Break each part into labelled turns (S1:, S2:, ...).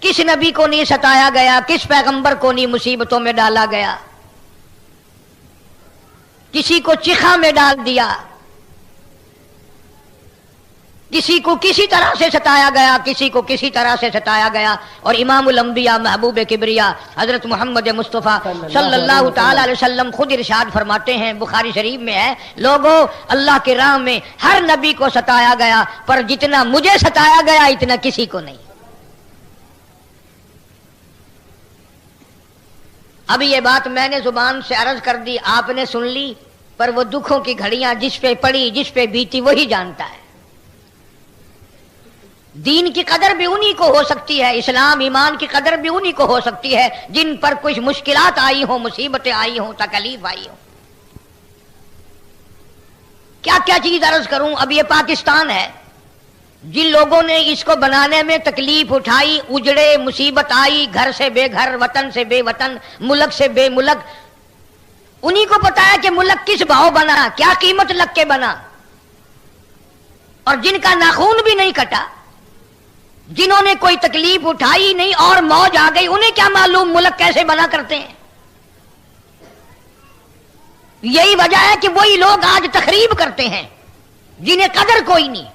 S1: کس نبی کو نہیں ستایا گیا، کس پیغمبر کو نہیں مصیبتوں میں ڈالا گیا، کسی کو چیخا میں ڈال دیا، کسی کو کسی طرح سے ستایا گیا، کسی کو کسی طرح سے ستایا گیا۔ اور امام الانبیاء محبوب کبریا حضرت محمد مصطفیٰ صلی اللہ تعالی علیہ وسلم خود ارشاد فرماتے ہیں، بخاری شریف میں ہے، لوگوں اللہ کے راہ میں ہر نبی کو ستایا گیا، پر جتنا مجھے ستایا گیا اتنا کسی کو نہیں۔ اب یہ بات میں نے زبان سے عرض کر دی، آپ نے سن لی، پر وہ دکھوں کی گھڑیاں جس پہ پڑی، جس پہ بیتی، وہی جانتا ہے۔ دین کی قدر بھی انہی کو ہو سکتی ہے، اسلام ایمان کی قدر بھی انہی کو ہو سکتی ہے جن پر کچھ مشکلات آئی ہوں، مصیبتیں آئی ہوں، تکلیف آئی ہوں۔ کیا کیا چیز عرض کروں۔ اب یہ پاکستان ہے، جن لوگوں نے اس کو بنانے میں تکلیف اٹھائی، اجڑے، مصیبت آئی، گھر سے بے گھر، وطن سے بے وطن، ملک سے بے ملک، انہی کو پتا ہے کہ ملک کس بھاؤ بنا، کیا قیمت لگ کے بنا۔ اور جن کا ناخون بھی نہیں کٹا، جنہوں نے کوئی تکلیف اٹھائی نہیں اور موج آ گئی، انہیں کیا معلوم ملک کیسے بنا کرتے ہیں۔ یہی وجہ ہے کہ وہی لوگ آج تخریب کرتے ہیں جنہیں قدر کوئی نہیں۔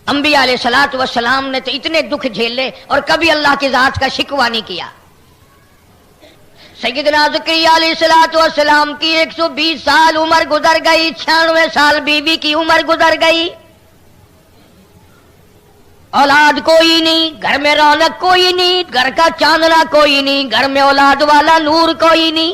S1: انبیاء علیہ الصلوۃ والسلام نے تو اتنے دکھ جھیلے اور کبھی اللہ کی ذات کا شکوہ نہیں کیا۔ سیدنا زکریا علیہ الصلوۃ والسلام کی 120 سال عمر گزر گئی، 96 سال بیوی کی عمر گزر گئی، اولاد کوئی نہیں، گھر میں رونق کوئی نہیں، گھر کا چاندنا کوئی نہیں، گھر میں اولاد والا نور کوئی نہیں۔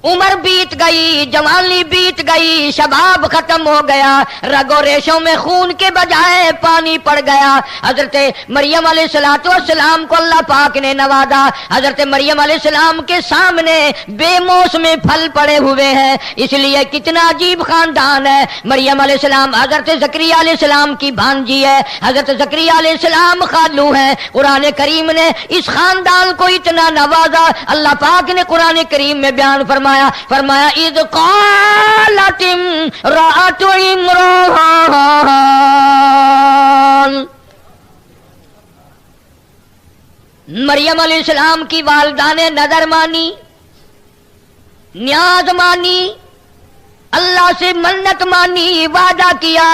S1: عمر بیت گئی، جوانی بیت گئی، شباب ختم ہو گیا، رگ و ریشوں میں خون کے بجائے پانی پڑ گیا۔ حضرت مریم علیہ السلام کو اللہ پاک نے نوازا۔ حضرت مریم علیہ السلام کے سامنے بے موسم پھل پڑے ہوئے ہیں، اس لیے کتنا عجیب خاندان ہے۔ مریم علیہ السلام حضرت زکریا علیہ السلام کی بھانجی ہے، حضرت زکریا علیہ السلام خالو ہیں۔ قرآن کریم نے اس خاندان کو اتنا نوازا، اللہ پاک نے قرآن کریم میں بیان فرمایا اذ قالت امرأۃ عمران، مریم علیہ السلام کی والدہ نے نظر مانی، نیاز مانی، اللہ سے منت مانی، وعدہ کیا۔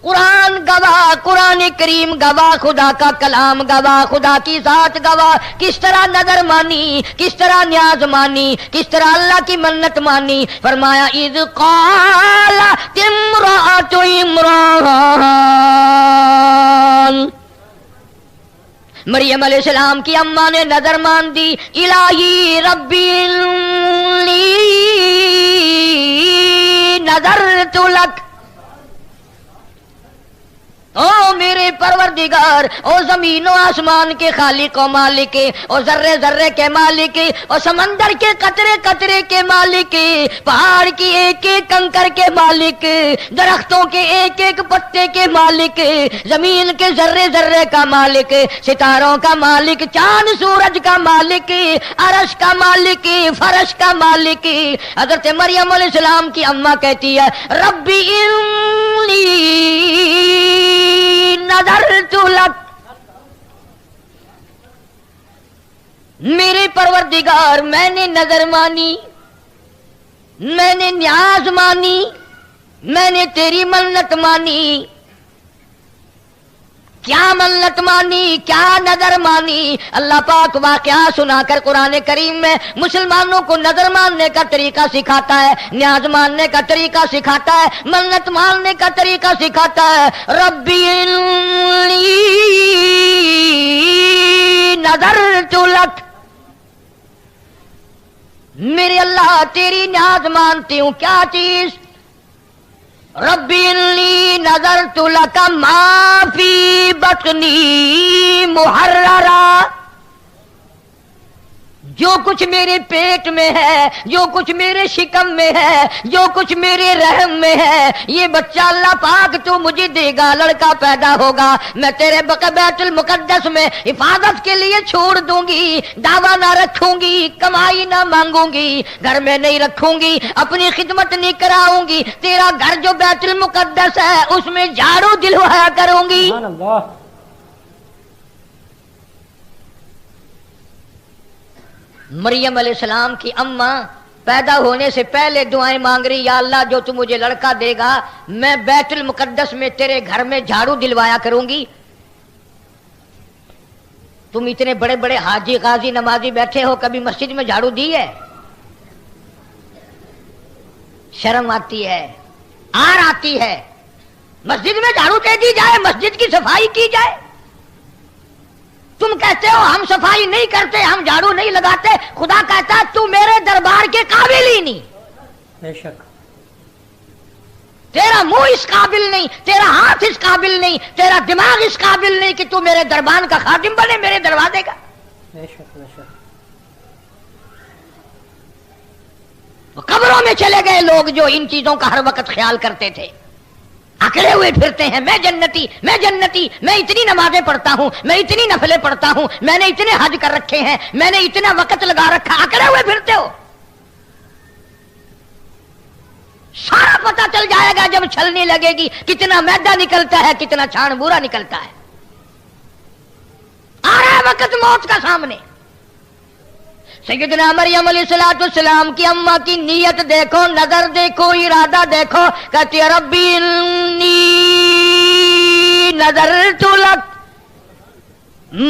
S1: قرآن گواہ، قرآن کریم گواہ، خدا کا کلام گواہ، خدا کی ذات گواہ، کس طرح نظر مانی، کس طرح نیاز مانی، کس طرح اللہ کی منت مانی۔ فرمایا اذ قالت امرأۃ عمران، مریم علیہ السلام کی اماں نے نظر مان دی، الہی ربی انی نذرت لک، او میرے پروردگار، او زمین و آسمان کے خالق و مالک، او ذرے ذرے کے مالک، او سمندر کے قطرے قطرے کے مالک، پہاڑ کی ایک ایک کنکر کے مالک، درختوں کے ایک ایک پتے کے مالک، زمین کے ذرے ذرے کا مالک، ستاروں کا مالک، چاند سورج کا مالک، عرش کا مالک، فرش کا مالک۔ حضرت مریم علیہ السلام کی اماں کہتی ہے ربی انی نذرت لک، میرے پروردگار میں نے نظر مانی، میں نے نیاز مانی، میں نے تیری منت مانی۔ کیا منت مانی، کیا نظر مانی؟ اللہ پاک واقعہ سنا کر قرآن کریم میں مسلمانوں کو نظر ماننے کا طریقہ سکھاتا ہے، نیاز ماننے کا طریقہ سکھاتا ہے، منت ماننے کا طریقہ سکھاتا ہے۔ ربی انی نذرت لک، میرے اللہ تیری نیاز مانتی ہوں، کیا چیز؟ ربی انی نذرت لک ما فی بطنی محررا، جو کچھ میرے پیٹ میں ہے، جو کچھ میرے شکم میں ہے، جو کچھ میرے رحم میں ہے، یہ بچہ اللہ پاک تو مجھے دے گا، لڑکا پیدا ہوگا، میں تیرے بیت المقدس میں حفاظت کے لیے چھوڑ دوں گی، دعویٰ نہ رکھوں گی، کمائی نہ مانگوں گی، گھر میں نہیں رکھوں گی، اپنی خدمت نہیں کراؤں گی، تیرا گھر جو بیت المقدس ہے اس میں جھاڑو دلوایا کروں گی۔
S2: سبحان اللہ۔
S1: مریم علیہ السلام کی اماں پیدا ہونے سے پہلے دعائیں مانگ رہی، یا اللہ جو تم مجھے لڑکا دے گا میں بیت المقدس میں تیرے گھر میں جھاڑو دلوایا کروں گی۔ تم اتنے بڑے بڑے حاجی غازی نمازی بیٹھے ہو، کبھی مسجد میں جھاڑو دی ہے؟ شرم آتی ہے، آر آتی ہے، مسجد میں جھاڑو دے دی جائے، مسجد کی صفائی کی جائے۔ تم کہتے ہو ہم صفائی نہیں کرتے، ہم جھاڑو نہیں لگاتے، خدا کہتا ہے تو میرے دربار کے قابل ہی نہیں،
S2: بے شک
S1: تیرا منہ اس قابل نہیں، تیرا ہاتھ اس قابل نہیں، تیرا دماغ اس قابل نہیں کہ تو میرے دربان کا خادم بنے، میرے دروازے کا۔
S2: بے شک بے شک۔
S1: قبروں میں چلے گئے لوگ جو ان چیزوں کا ہر وقت خیال کرتے تھے، اکڑے ہوئے پھرتے ہیں، میں جنتی، میں جنتی، میں اتنی نمازیں پڑھتا ہوں، میں اتنی نفلیں پڑھتا ہوں، میں نے اتنے حج کر رکھے ہیں، میں نے اتنا وقت لگا رکھا، اکڑے ہوئے پھرتے ہو۔ سارا پتہ چل جائے گا جب چھلنے لگے گی، کتنا میدا نکلتا ہے، کتنا چھان بورا نکلتا ہے۔ آ رہا ہے وقت موت کا سامنے۔ سیدنا مریم علیہ السلام کی اماں کی نیت دیکھو، نظر دیکھو، ارادہ دیکھو، کہتی ہے ربی انی نذرت لک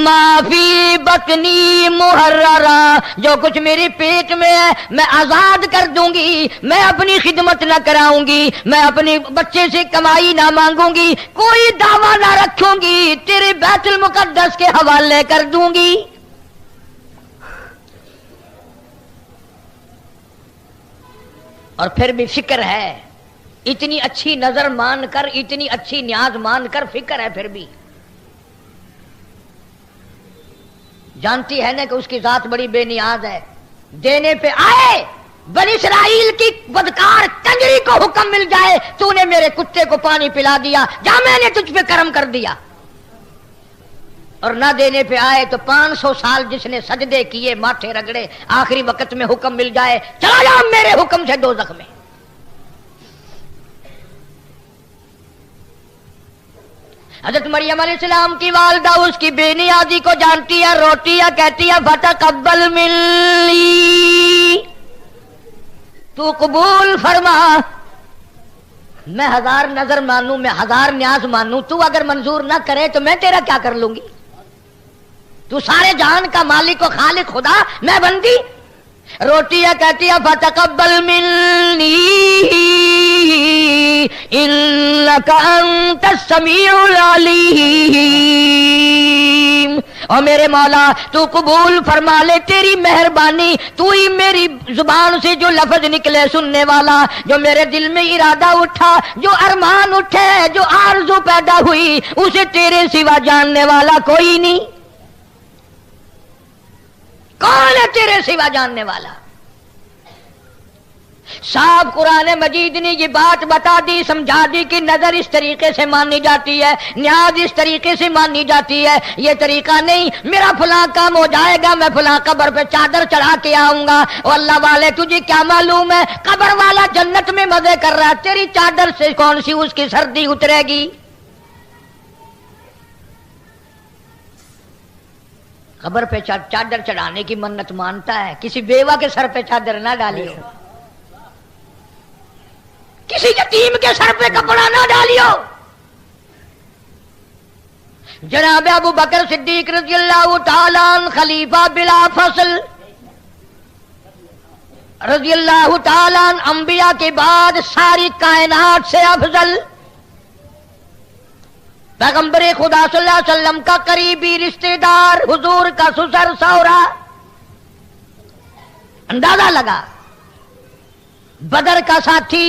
S1: ما فی بطنی محررا، جو کچھ میرے پیٹ میں ہے میں آزاد کر دوں گی، میں اپنی خدمت نہ کراؤں گی، میں اپنے بچے سے کمائی نہ مانگوں گی، کوئی دعویٰ نہ رکھوں گی، تیرے بیت المقدس کے حوالے کر دوں گی۔ اور پھر بھی فکر ہے، اتنی اچھی نظر مان کر، اتنی اچھی نیاز مان کر فکر ہے، پھر بھی جانتی ہے نا کہ اس کی ذات بڑی بے نیاز ہے، دینے پہ آئے بنی اسرائیل کی بدکار کنجری کو حکم مل جائے تو نے میرے کتے کو پانی پلا دیا، جا میں نے تجھ پہ کرم کر دیا، اور نہ دینے پہ آئے تو 500 سال جس نے سجدے کیے، ماتھے رگڑے، آخری وقت میں حکم مل جائے چلا جا میرے حکم سے دوزخ میں۔ حضرت مریم علیہ السلام کی والدہ اس کی بے نیازی کو جانتی ہے، روتی ہے، کہتی ہے فتقبل منی، تو قبول فرما، میں 1000 نظر مانوں، میں 1000 نیاز مانوں، تو اگر منظور نہ کرے تو میں تیرا کیا کر لوں گی؟ تو سارے جہان کا مالک و خالق خدا، میں بندی۔ روتی ہے، کہتی ہے فتقبل منی انک انت السمیع العلیم، اور میرے مولا تو قبول فرما لے، تیری مہربانی، تو ہی میری زبان سے جو لفظ نکلے سننے والا، جو میرے دل میں ارادہ اٹھا، جو ارمان اٹھے، جو آرزو پیدا ہوئی، اسے تیرے سوا جاننے والا کوئی نہیں۔ کون ہے تیرے سوا جاننے والا؟ صاحب قرآن مجید نے یہ بات بتا دی، سمجھا دی کہ نظر اس طریقے سے مانی جاتی ہے، نیاز اس طریقے سے مانی جاتی ہے، یہ طریقہ نہیں میرا فلاں کام ہو جائے گا میں فلاں قبر پہ چادر چڑھا کے آؤں گا، اور اللہ والے تجھے کیا معلوم ہے قبر والا جنت میں مزے کر رہا ہے، تیری چادر سے کون سی اس کی سردی اترے گی؟ قبر پہ چادر چڑھانے کی منت مانتا ہے، کسی بیوہ کے سر پہ چادر نہ ڈالیو، کسی یتیم کے سر پہ کپڑا نہ ڈالیو۔ جناب ابو بکر صدیق رضی اللہ تعالیٰ عنہ خلیفہ بلا فصل رضی اللہ تعالیٰ عنہ، انبیاء کے بعد ساری کائنات سے افضل، پیغمبر خدا صلی اللہ علیہ وسلم کا قریبی رشتہ دار، حضور کا سسر سورا۔ اندازہ لگا، بدر کا ساتھی،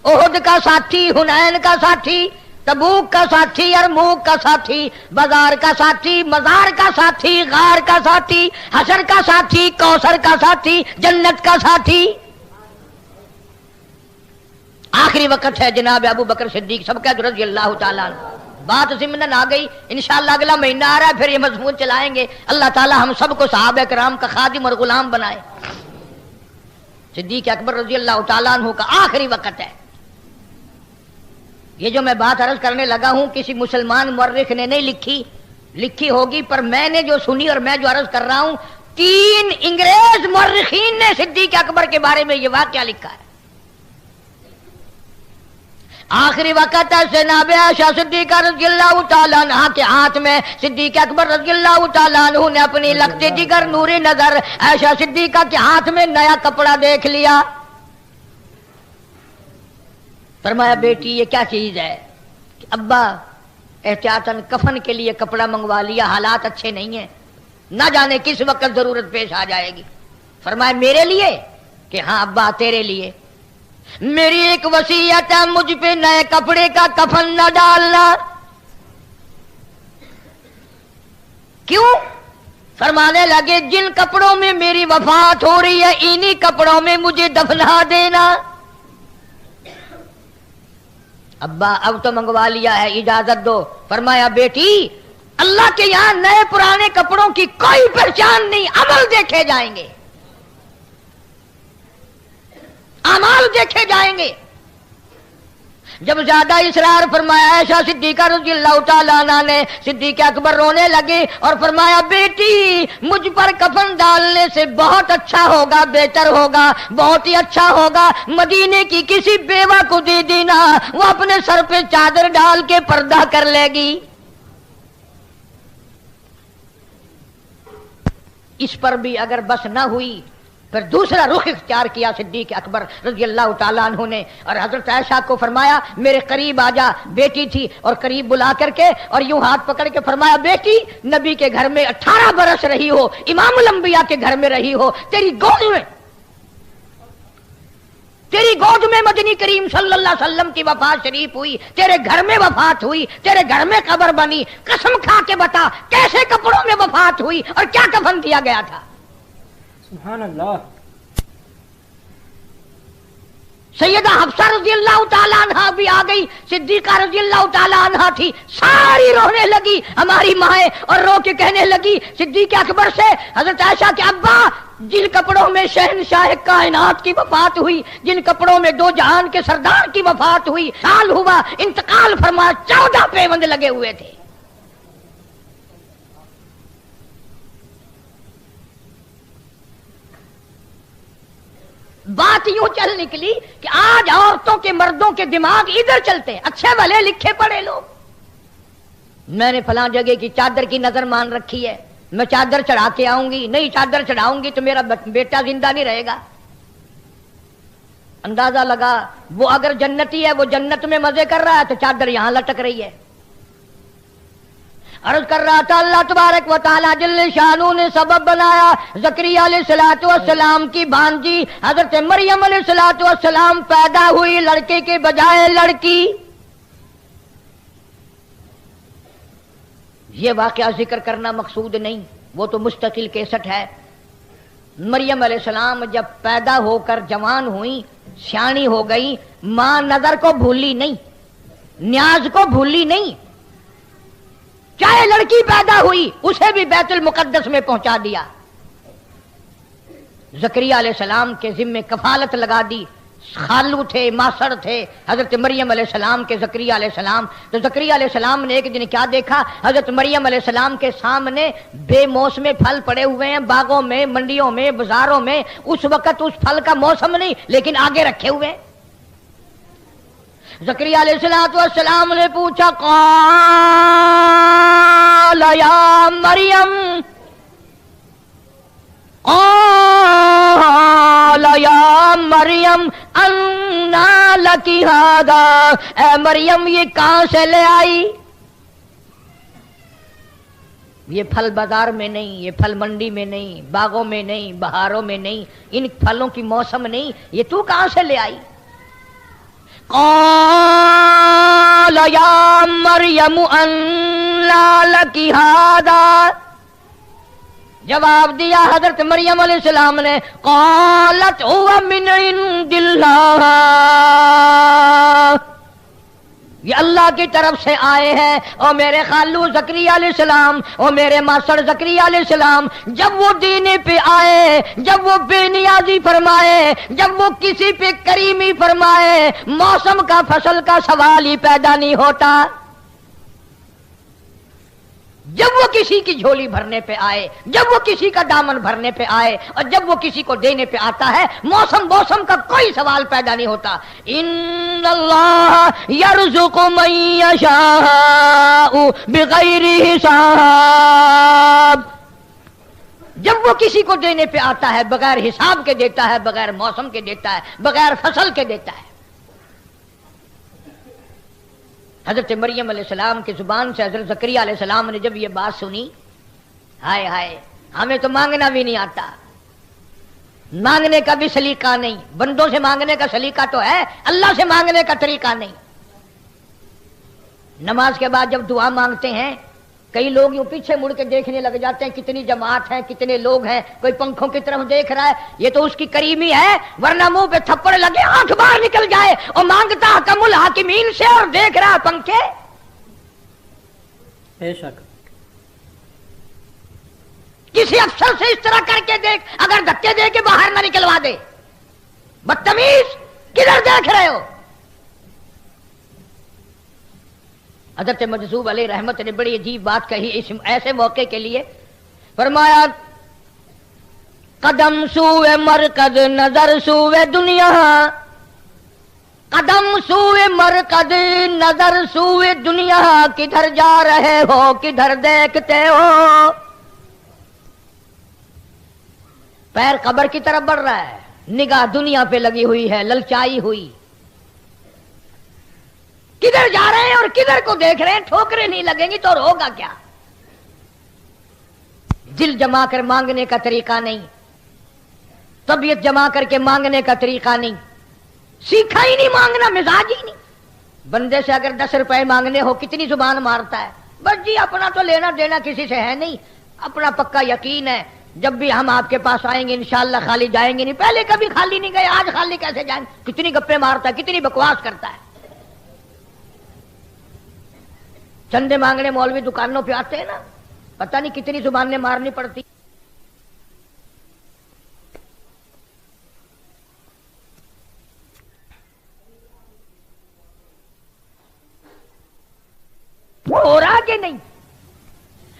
S1: احد کا ساتھی، حنین کا ساتھی، تبوک کا ساتھی، یرموک کا ساتھی، بازار کا ساتھی، مزار کا ساتھی، غار کا ساتھی، حشر کا ساتھی، کوثر کا ساتھی، جنت کا ساتھی۔ آخری وقت ہے جناب ابو بکر صدیق سب کا رضی اللہ تعالیٰ عنہ۔ بات ضمناً آ گئی، انشاءاللہ اگلا مہینہ آ رہا ہے، پھر یہ مضمون چلائیں گے۔ اللہ تعالیٰ ہم سب کو صحابہ کرام کا خادم اور غلام بنائے۔ صدیق اکبر رضی اللہ تعالیٰ عنہ کا آخری وقت ہے۔ یہ جو میں بات عرض کرنے لگا ہوں کسی مسلمان مورخ نے نہیں لکھی ہوگی، پر میں نے جو سنی اور میں جو عرض کر رہا ہوں، 3 انگریز مورخین نے صدیق اکبر کے بارے میں یہ واقعہ لکھا ہے۔ آخری وقت ہے جناب عائشہ صدیقہ رضی اللہ تعالیٰ عنہ کے ہاتھ میں، صدیق اکبر رضی اللہ تعالیٰ عنہ نے اپنی لگتے جگر نوری نظر عائشہ صدیقہ کے ہاتھ میں نیا کپڑا دیکھ لیا۔ فرمایا بیٹی یہ کیا چیز ہے؟ ابا احتیاطاً کفن کے لیے کپڑا منگوا لیا، حالات اچھے نہیں ہیں، نہ جانے کس وقت ضرورت پیش آ جائے گی۔ فرمایا میرے لیے؟ کہ ہاں ابا تیرے لیے، میری ایک وصیت ہے، مجھ پہ نئے کپڑے کا کفن نہ ڈالنا۔ کیوں؟ فرمانے لگے جن کپڑوں میں میری وفات ہو رہی ہے انہی کپڑوں میں مجھے دفنا دینا۔ ابا اب تو منگوا لیا ہے، اجازت دو۔ فرمایا بیٹی اللہ کے یہاں نئے پرانے کپڑوں کی کوئی پہچان نہیں، عمل دیکھے جائیں گے، اعمال دیکھے جائیں گے۔ جب زیادہ اصرار فرمایا عائشہ صدیقہ رضی اللہ تعالیٰ عنہ نے، صدیق اکبر رونے لگے اور فرمایا بیٹی مجھ پر کفن ڈالنے سے بہت اچھا ہوگا، بہتر ہوگا، بہت ہی اچھا ہوگا مدینے کی کسی بیوہ کو دے دینا، وہ اپنے سر پہ چادر ڈال کے پردہ کر لے گی۔ اس پر بھی اگر بس نہ ہوئی پھر دوسرا رخ اختیار کیا صدیق اکبر رضی اللہ تعالیٰ عنہ نے، اور حضرت عائشہ کو فرمایا میرے قریب آ جا۔ بیٹی تھی اور قریب بلا کر کے اور یوں ہاتھ پکڑ کے فرمایا بیٹی نبی کے گھر میں 18 برس رہی ہو، امام الانبیاء کے گھر میں رہی ہو، تیری گود میں مدنی کریم صلی اللہ علیہ وسلم کی وفات شریف ہوئی، تیرے گھر میں وفات ہوئی، تیرے گھر میں قبر بنی، قسم کھا کے بتا کیسے کپڑوں میں وفات ہوئی اور کیا کفن کیا گیا تھا؟
S2: سبحان اللہ۔
S1: سیدہ حفصہ رضی اللہ تعالیٰ عنہ بھی آ گئی، صدیقہ رضی اللہ تعالیٰ عنہ تھی، ساری رونے لگی ہماری مائیں، اور رو کے کہنے لگی صدیق اکبر سے حضرت عائشہ کے ابا جن کپڑوں میں شہنشاہ کائنات کی وفات ہوئی، جن کپڑوں میں دو جہان کے سردار کی وفات ہوئی، سال ہوا انتقال فرمایا، 14 پیوند لگے ہوئے تھے۔ بات یوں چل نکلی کہ آج عورتوں کے مردوں کے دماغ ادھر چلتے ہیں، اچھے بھلے لکھے پڑھے لوگ، میں نے فلاں جگہ کی چادر کی نظر مان رکھی ہے، میں چادر چڑھا کے آؤں گی، نہیں چادر چڑھاؤں گی تو میرا بیٹا زندہ نہیں رہے گا۔ اندازہ لگا وہ اگر جنتی ہے، وہ جنت میں مزے کر رہا ہے تو چادر یہاں لٹک رہی ہے۔ عرض کر رہا تھا اللہ تبارک و تعالیٰ جل شانہ نے سبب بنایا، زکریا علیہ السلام کی بھانجی حضرت مریم علیہ السلام پیدا ہوئی لڑکے کے بجائے لڑکی۔ یہ واقعہ ذکر کرنا مقصود نہیں، وہ تو مستقل کیسٹ ہے۔ مریم علیہ السلام جب پیدا ہو کر جوان ہوئی، سیانی ہو گئی، ماں نظر کو بھولی نہیں، نیاز کو بھولی نہیں، چاہے لڑکی پیدا ہوئی اسے بھی بیت المقدس میں پہنچا دیا، زکریا علیہ السلام کے ذمے کفالت لگا دی، خالو تھے، ماسڑ تھے حضرت مریم علیہ السلام کے زکریا علیہ السلام۔ تو زکریا علیہ السلام نے ایک دن کیا دیکھا، حضرت مریم علیہ السلام کے سامنے بے موسم پھل پڑے ہوئے ہیں، باغوں میں، منڈیوں میں، بازاروں میں، اس وقت اس پھل کا موسم نہیں لیکن آگے رکھے ہوئے ہیں۔ زکریا علیہ السلام نے پوچھا قال یا مریم، قال یا مریم انا لکی ھذا، اے مریم یہ کہاں سے لے آئی؟ یہ پھل بازار میں نہیں، یہ پھل منڈی میں نہیں، باغوں میں نہیں، بہاروں میں نہیں، ان پھلوں کی موسم نہیں، یہ تو کہاں سے لے آئی؟ قال یا مریم انّا لکی ھذا، جواب دیا حضرت مریم علیہ السلام نے، قالت هو من عند اللہ، یہ اللہ کی طرف سے آئے ہیں۔ اور میرے خالو زکریا علیہ السلام اور میرے ماسڑ زکریا علیہ السلام جب وہ دینے پہ آئے، جب وہ بے نیازی فرمائے، جب وہ کسی پہ کریمی فرمائے، موسم کا فصل کا سوال ہی پیدا نہیں ہوتا۔ جب وہ کسی کی جھولی بھرنے پہ آئے، جب وہ کسی کا دامن بھرنے پہ آئے، اور جب وہ کسی کو دینے پہ آتا ہے، موسم کا کوئی سوال پیدا نہیں ہوتا۔ ان اللہ یرزق من یشاء بغیر حساب، جب وہ کسی کو دینے پہ آتا ہے بغیر حساب کے دیتا ہے، بغیر موسم کے دیتا ہے، بغیر فصل کے دیتا ہے۔ حضرت مریم علیہ السلام کی زبان سے حضرت زکریا علیہ السلام نے جب یہ بات سنی، ہائے ہائے ہمیں تو مانگنا بھی نہیں آتا، مانگنے کا بھی سلیقہ نہیں، بندوں سے مانگنے کا سلیقہ تو ہے، اللہ سے مانگنے کا طریقہ نہیں۔ نماز کے بعد جب دعا مانگتے ہیں، کئی لوگ یوں پیچھے مڑ کے دیکھنے لگ جاتے ہیں، کتنی جماعت ہے، کتنے لوگ ہیں، کوئی پنکھوں کی طرف دیکھ رہا ہے، یہ تو اس کی کریمی ہے، ورنہ منہ پہ تھپڑ لگے آنکھ باہر نکل جائے، اور مانگتا حکم الحاکمین سے اور دیکھ رہا پنکھے۔
S2: بے شک
S1: کسی افسر سے اس طرح کر کے دیکھ، اگر دھکے دے کے باہر نہ نکلوا دے، بدتمیز کدھر دیکھ رہے ہو؟ حضرت مجذوب علیہ رحمت نے بڑی عجیب بات کہی اس ایسے موقع کے لیے، فرمایا قدم سوئے مرکز نظر سوئے دنیا، قدم سوئے مرکز نظر سوئے دنیا، کدھر جا رہے ہو کدھر دیکھتے ہو؟ پیر قبر کی طرف بڑھ رہا ہے، نگاہ دنیا پہ لگی ہوئی ہے، للچائی ہوئی، کدھر جا رہے ہیں اور کدھر کو دیکھ رہے ہیں؟ ٹھوکریں نہیں لگیں گی تو اور ہوگا کیا؟ دل جما کر مانگنے کا طریقہ نہیں، طبیعت جما کر کے مانگنے کا طریقہ نہیں، سیکھا ہی نہیں مانگنا، مزاج ہی نہیں۔ بندے سے اگر 10 روپے مانگنے ہو کتنی زبان مارتا ہے، بس جی اپنا تو لینا دینا کسی سے ہے نہیں، اپنا پکا یقین ہے جب بھی ہم آپ کے پاس آئیں گے انشاءاللہ خالی جائیں گے نہیں، پہلے کبھی خالی نہیں گئے، آج خالی کیسے جائیں؟ کتنی گپے مارتا ہے، کتنی بکواس کرتا ہے۔ چندے مانگنے مولوی دکانوں پہ آتے ہیں نا، پتہ نہیں کتنی زبانیں مارنی پڑتی۔ ہو رہا کہ نہیں؟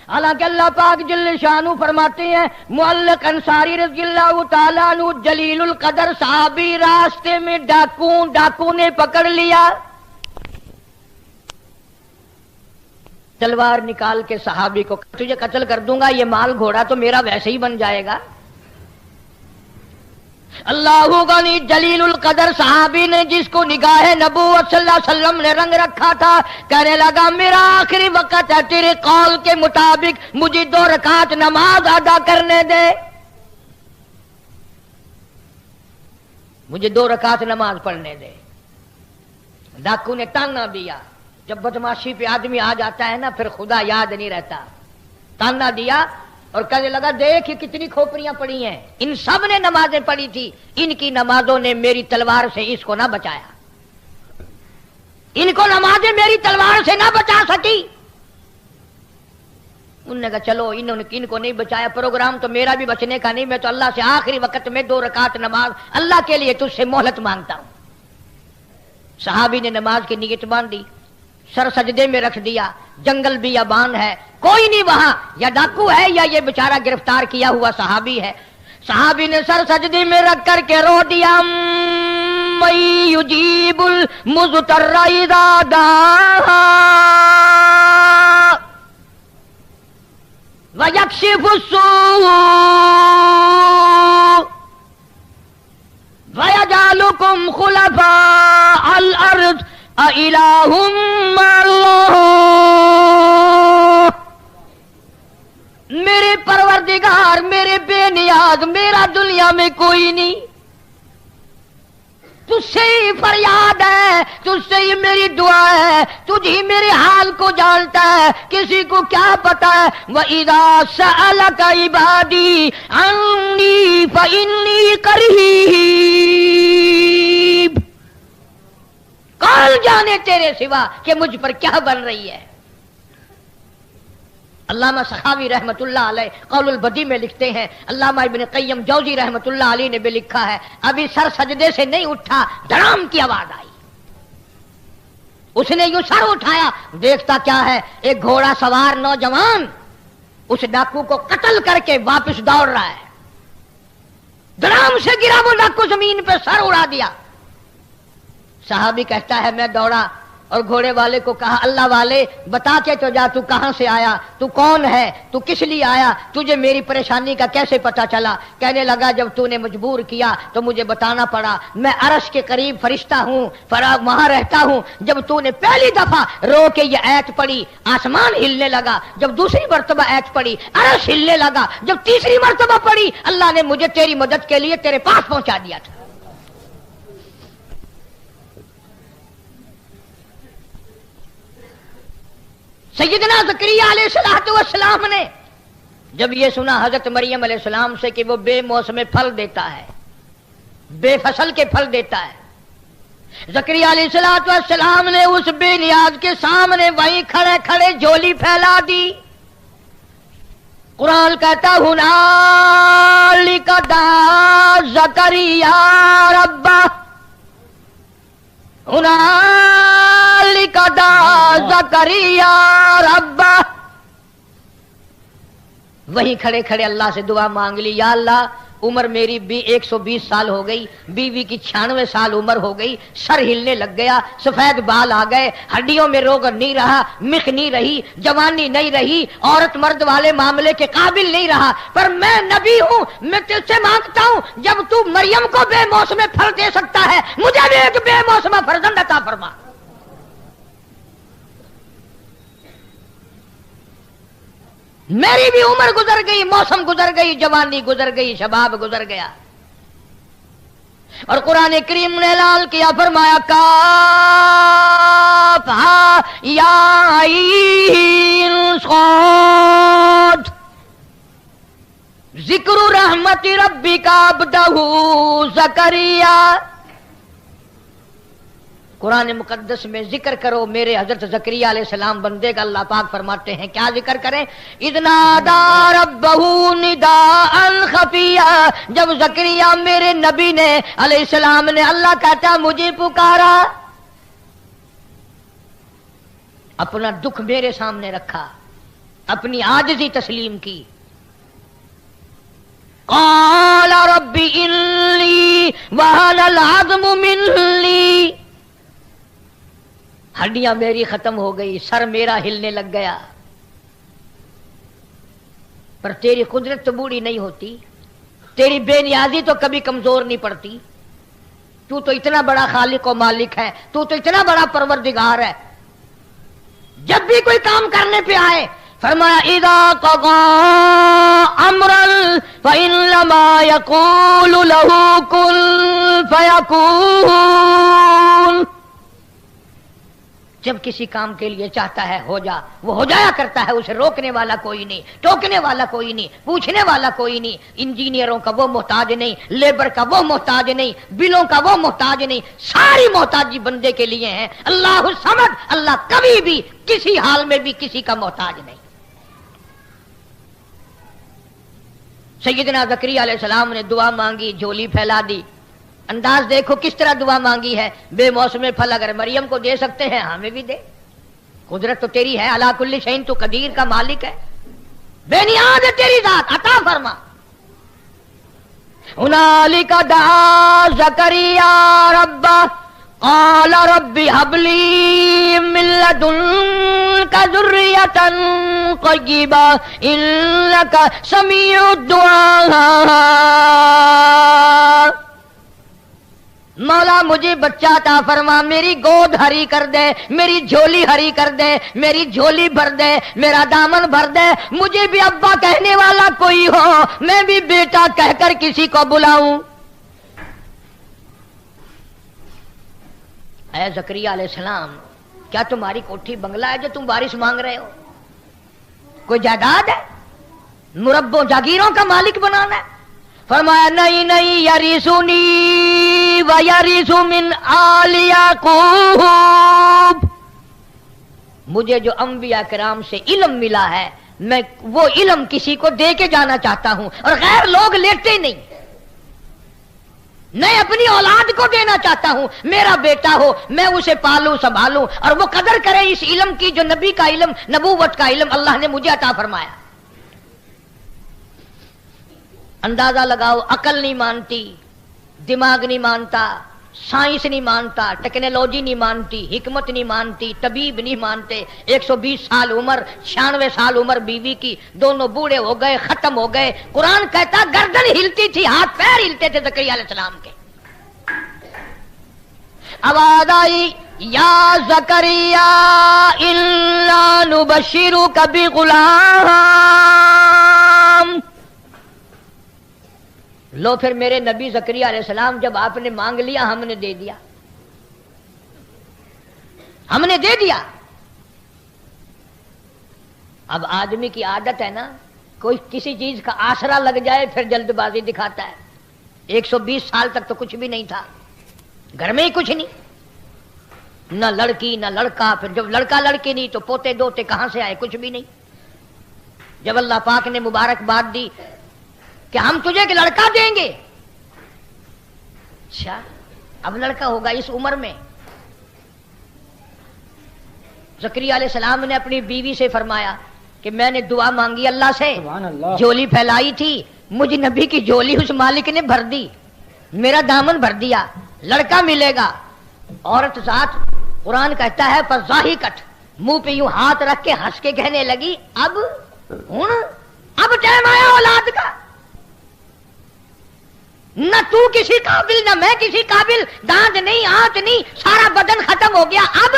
S1: حالانکہ اللہ پاک جل شانہ فرماتے ہیں، معلق انصاری رضی اللہ تعالیٰ عنہ جلیل القدر صحابی، راستے میں ڈاکو نے پکڑ لیا، تلوار نکال کے صحابی کو، تجھے قتل کر دوں گا، یہ مال گھوڑا تو میرا ویسے ہی بن جائے گا۔ اللہ غنی جلیل القدر صحابی نے جس کو نگاہ نبوت صلی اللہ علیہ وسلم نے رنگ رکھا تھا، کہنے لگا میرا آخری وقت ہے، تیرے قول کے مطابق مجھے 2 رکعت نماز ادا کرنے دے، مجھے 2 رکعت نماز پڑھنے دے۔ ڈاکو نے تانا دیا، جب بدماشی پہ آدمی آ جاتا ہے نا پھر خدا یاد نہیں رہتا، تانا دیا اور کہنے لگا دیکھ یہ کتنی کھوپڑیاں پڑی ہیں، ان سب نے نمازیں پڑھی تھی، ان کی نمازوں نے میری تلوار سے اس کو نہ بچایا، ان کو نمازیں میری تلوار سے نہ بچا سکی۔ انہوں نے کہا چلو ان کو نہیں بچایا، پروگرام تو میرا بھی بچنے کا نہیں، میں تو اللہ سے آخری وقت میں 2 رکعت نماز اللہ کے لیے تجھ سے مہلت مانگتا ہوں۔ صحابی نے نماز کی نیت باندھی، سر سجدے میں رکھ دیا، جنگل بیابان ہے، کوئی نہیں وہاں، یا ڈاکو ہے یا یہ بیچارہ گرفتار کیا ہوا صحابی ہے۔ صحابی نے سر سجدے میں رکھ کر کے رو دیا، من یجیب المضطر اذا دعا ویکشف السوء ویجعلکم خلفاء الارض اِلَٰهٌ مَّعَ اللَّهِ، میرے پروردگار میرے بے نیاز، میرا دنیا میں کوئی نہیں، تو تجھ سے ہی فریاد ہے، تجھ سے ہی میری دعا ہے، تجھ ہی میرے حال کو جانتا ہے، کسی کو کیا پتا ہے۔ وَإِذَا سَأَلَكَ عِبَادِي عَنِّي فَإِنِّي قَرِيبٌ، کون جانے تیرے سوا کہ مجھ پر کیا بن رہی ہے۔ علامہ سخاوی رحمت اللہ علیہ قول البدی میں لکھتے ہیں، علامہ ابن قیم جوزی رحمت اللہ علیہ نے بھی لکھا ہے، ابھی سر سجدے سے نہیں اٹھا، دھڑام کی آواز آئی، اس نے یوں سر اٹھایا، دیکھتا کیا ہے، ایک گھوڑا سوار نوجوان اس ڈاکو کو قتل کر کے واپس دوڑ رہا ہے۔ دھڑام سے گرا وہ ڈاکو، زمین پہ سر اڑا دیا۔ صحابی کہتا ہے میں دوڑا اور گھوڑے والے کو کہا اللہ والے بتا کے تو جا، تو کہاں سے آیا، تو کون ہے، تو کس لیے آیا، تجھے میری پریشانی کا کیسے پتا چلا؟ کہنے لگا جب تو نے مجبور کیا تو مجھے بتانا پڑا، میں عرش کے قریب فرشتہ ہوں، وہاں رہتا ہوں۔ جب تو نے پہلی دفعہ رو کے یہ ایت پڑھی، آسمان ہلنے لگا، جب دوسری مرتبہ ایت پڑھی عرش ہلنے لگا، جب تیسری مرتبہ پڑھی اللہ نے مجھے تیری مدد کے لیے تیرے پاس پہنچا دیا تھا۔ سیدنا زکریا علیہ السلام نے جب یہ سنا حضرت مریم علیہ السلام سے کہ وہ بے موسم پھل دیتا ہے، بے فصل کے پھل دیتا ہے، زکریا علیہ السلام نے اس بے نیاز کے سامنے وہیں کھڑے کھڑے جھولی پھیلا دی۔ قرآن کہتا ہنالک دعا زکریا ربہ، ہنالک دعا زکریا ربہ، وہیں کھڑے کھڑے اللہ سے دعا مانگ لی، یا اللہ عمر میری 120 سال ہو گئی، بیوی کی 96 سال عمر ہو گئی، سر ہلنے لگ گیا، سفید بال آ گئے، ہڈیوں میں روگ نہیں رہا، مخ نہیں رہی، جوانی نہیں رہی، عورت مرد والے معاملے کے قابل نہیں رہا، پر میں نبی ہوں، میں تجھ سے مانگتا ہوں جب تو مریم کو بے موسم پھل دے سکتا ہے مجھے بھی ایک بے موسم فرزند عطا فرما۔ میری بھی عمر گزر گئی، موسم گزر گئی، جوانی گزر گئی، شباب گزر گیا۔ اور قرآن کریم نے اعلان کیا، فرمایا کافہا یا عین صاد ذکر رحمت ربک عبدہ زکریا۔ قرآن مقدس میں ذکر کرو میرے حضرت زکریا علیہ السلام بندے کا، اللہ پاک فرماتے ہیں کیا ذکر کریں، اذ نادى ربہ نداء خفیا، جب زکریا میرے نبی نے علیہ السلام نے اللہ کہتا مجھے پکارا، اپنا دکھ میرے سامنے رکھا، اپنی عاجزی تسلیم کی، قال رب انی وہن العظم منی، ہڈیاں میری ختم ہو گئی، سر میرا ہلنے لگ گیا، پر تیری قدرت تو بوڑھی نہیں ہوتی، تیری بے نیازی تو کبھی کمزور نہیں پڑتی، تو اتنا بڑا خالق و مالک ہے، تو اتنا بڑا پروردگار ہے، جب بھی کوئی کام کرنے پہ آئے فرمایا اذا قضى امرا فانما يقول له كن فيكون، جب کسی کام کے لیے چاہتا ہے ہو جا، وہ ہو جایا کرتا ہے، اسے روکنے والا کوئی نہیں، ٹوکنے والا کوئی نہیں، پوچھنے والا کوئی نہیں، انجینئروں کا وہ محتاج نہیں، لیبر کا وہ محتاج نہیں، بلوں کا وہ محتاج نہیں، ساری محتاجی بندے کے لیے ہے۔ اللہ الصمد، اللہ کبھی بھی کسی حال میں بھی کسی کا محتاج نہیں۔ سیدنا زکریا علیہ السلام نے دعا مانگی، جھولی پھیلا دی، انداز دیکھو کس طرح دعا مانگی ہے، بے موسم پھل اگر مریم کو دے سکتے ہیں ہمیں بھی دے، قدرت تو تیری ہے، علی کل شیء تو قدیر کا مالک ہے، بے نیاز ہے تیری ذات، عطا فرما۔ ہنالک دعا زکریا ربہ قال رب هب لي من لدنك ذرية طيبة إنك سميع الدعاء، مولا مجھے بچہ عطا فرما، میری گود ہری کر دے، میری جھولی ہری کر دے، میری جھولی بھر دے، میرا دامن بھر دے، مجھے بھی ابا کہنے والا کوئی ہو، میں بھی بیٹا کہہ کر کسی کو بلاؤں۔ اے زکریا علیہ السلام کیا تمہاری کوٹھی بنگلہ ہے جو تم وارث مانگ رہے ہو؟ کوئی جائیداد ہے؟ مربوں جاگیروں کا مالک بنانا ہے؟ فرمایا نہیں نہیں، یریثنی و یریث من آل یعقوب، مجھے جو انبیاء کرام سے علم ملا ہے میں وہ علم کسی کو دے کے جانا چاہتا ہوں، اور غیر لوگ لیتے نہیں، میں اپنی اولاد کو دینا چاہتا ہوں، میرا بیٹا ہو میں اسے پالوں سنبھالوں اور وہ قدر کرے اس علم کی جو نبی کا علم، نبوت کا علم اللہ نے مجھے عطا فرمایا۔ اندازہ لگاؤ، عقل نہیں مانتی، دماغ نہیں مانتا، سائنس نہیں مانتا، ٹیکنالوجی نہیں مانتی، حکمت نہیں مانتی، طبیب نہیں مانتے، 120 سال عمر، 96 سال عمر بیوی کی، دونوں بوڑھے ہو گئے، ختم ہو گئے۔ قرآن کہتا گردن ہلتی تھی، ہاتھ پیر ہلتے تھے زکریا علیہ السلام کے۔ آواز آئی یا زکریا انا نبشرک بغلام، لو پھر میرے نبی زکریا علیہ السلام جب آپ نے مانگ لیا ہم نے دے دیا، ہم نے دے دیا۔ اب آدمی کی عادت ہے نا، کوئی کسی چیز کا آسرا لگ جائے پھر جلد بازی دکھاتا ہے۔ 120 سال تک تو کچھ بھی نہیں تھا، گھر میں ہی کچھ نہیں، نہ لڑکی نہ لڑکا، پھر جب لڑکا لڑکی نہیں تو پوتے دوتے کہاں سے آئے؟ کچھ بھی نہیں۔ جب اللہ پاک نے مبارکباد دی کہ ہم تجھے ایک لڑکا دیں گے، اچھا اب لڑکا ہوگا اس عمر میں؟ زکریا علیہ السلام نے اپنی بیوی سے فرمایا کہ میں نے دعا مانگی اللہ سے،
S2: سبحان اللہ،
S1: جھولی پھیلائی تھی، مجھ نبی کی جھولی اس مالک نے بھر دی، میرا دامن بھر دیا، لڑکا ملے گا۔ عورت ذات قرآن کہتا ہے پر ضاحکت، منہ پہ یوں ہاتھ رکھ کے ہنس کے کہنے لگی اب ٹائم آیا اولاد کا، نہ تو کسی قابل نہ میں کسی قابل، دانت نہیں ہاتھ نہیں، سارا بدن ختم ہو گیا۔ اب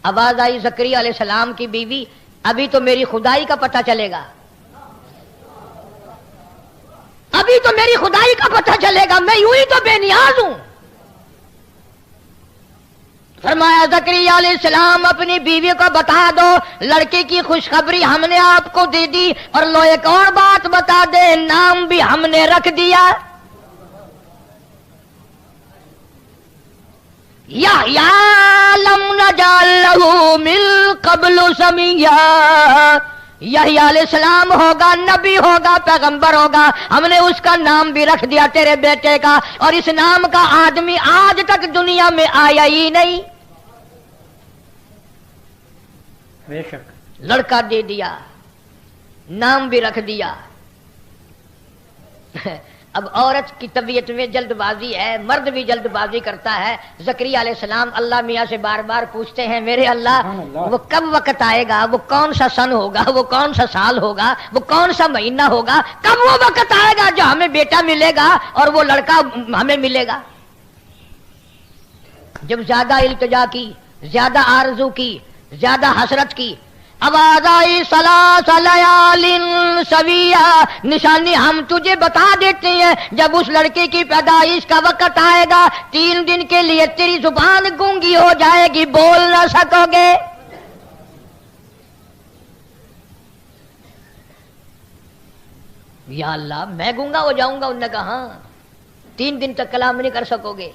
S1: آواز آئی زکریا علیہ السلام کی بیوی ابھی تو میری خدائی کا پتہ چلے گا، ابھی تو میری خدائی کا پتہ چلے گا، میں یوں ہی تو بے نیاز ہوں۔ فرمایا زکریا علیہ السلام اپنی بیوی کو بتا دو لڑکے کی خوشخبری ہم نے آپ کو دے دی، اور لو ایک اور بات بتا دے نام بھی ہم نے رکھ دیا، یحییٰ لم نجعل لہ من قبل سمیہ، یحییٰ علیہ السلام ہوگا، نبی ہوگا، پیغمبر ہوگا، ہم نے اس کا نام بھی رکھ دیا تیرے بیٹے کا، اور اس نام کا آدمی آج تک دنیا میں آیا ہی نہیں۔
S2: بے شک
S1: لڑکا دے دیا، نام بھی رکھ دیا۔ اب عورت کی طبیعت میں جلد بازی ہے، مرد بھی جلد بازی کرتا ہے۔ زکریا علیہ السلام اللہ میاں سے بار بار پوچھتے ہیں میرے اللہ وہ کب وقت آئے گا، وہ کون سا سن ہوگا، وہ کون سا سال ہوگا، وہ کون سا مہینہ ہوگا، کب وہ وقت آئے گا جو ہمیں بیٹا ملے گا اور وہ لڑکا ہمیں ملے گا۔ جب زیادہ التجا کی، زیادہ آرزو کی، زیادہ حسرت کی، آواز آئی ثلاث لیال سویہ، نشانی ہم تجھے بتا دیتے ہیں جب اس لڑکے کی پیدائش کا وقت آئے گا 3 دن کے لیے تیری زبان گونگی ہو جائے گی، بول نہ سکو گے۔ یا اللہ میں گونگا ہو جاؤں گا؟ انہوں نے کہا ہاں 3 دن تک کلام نہیں کر سکو گے۔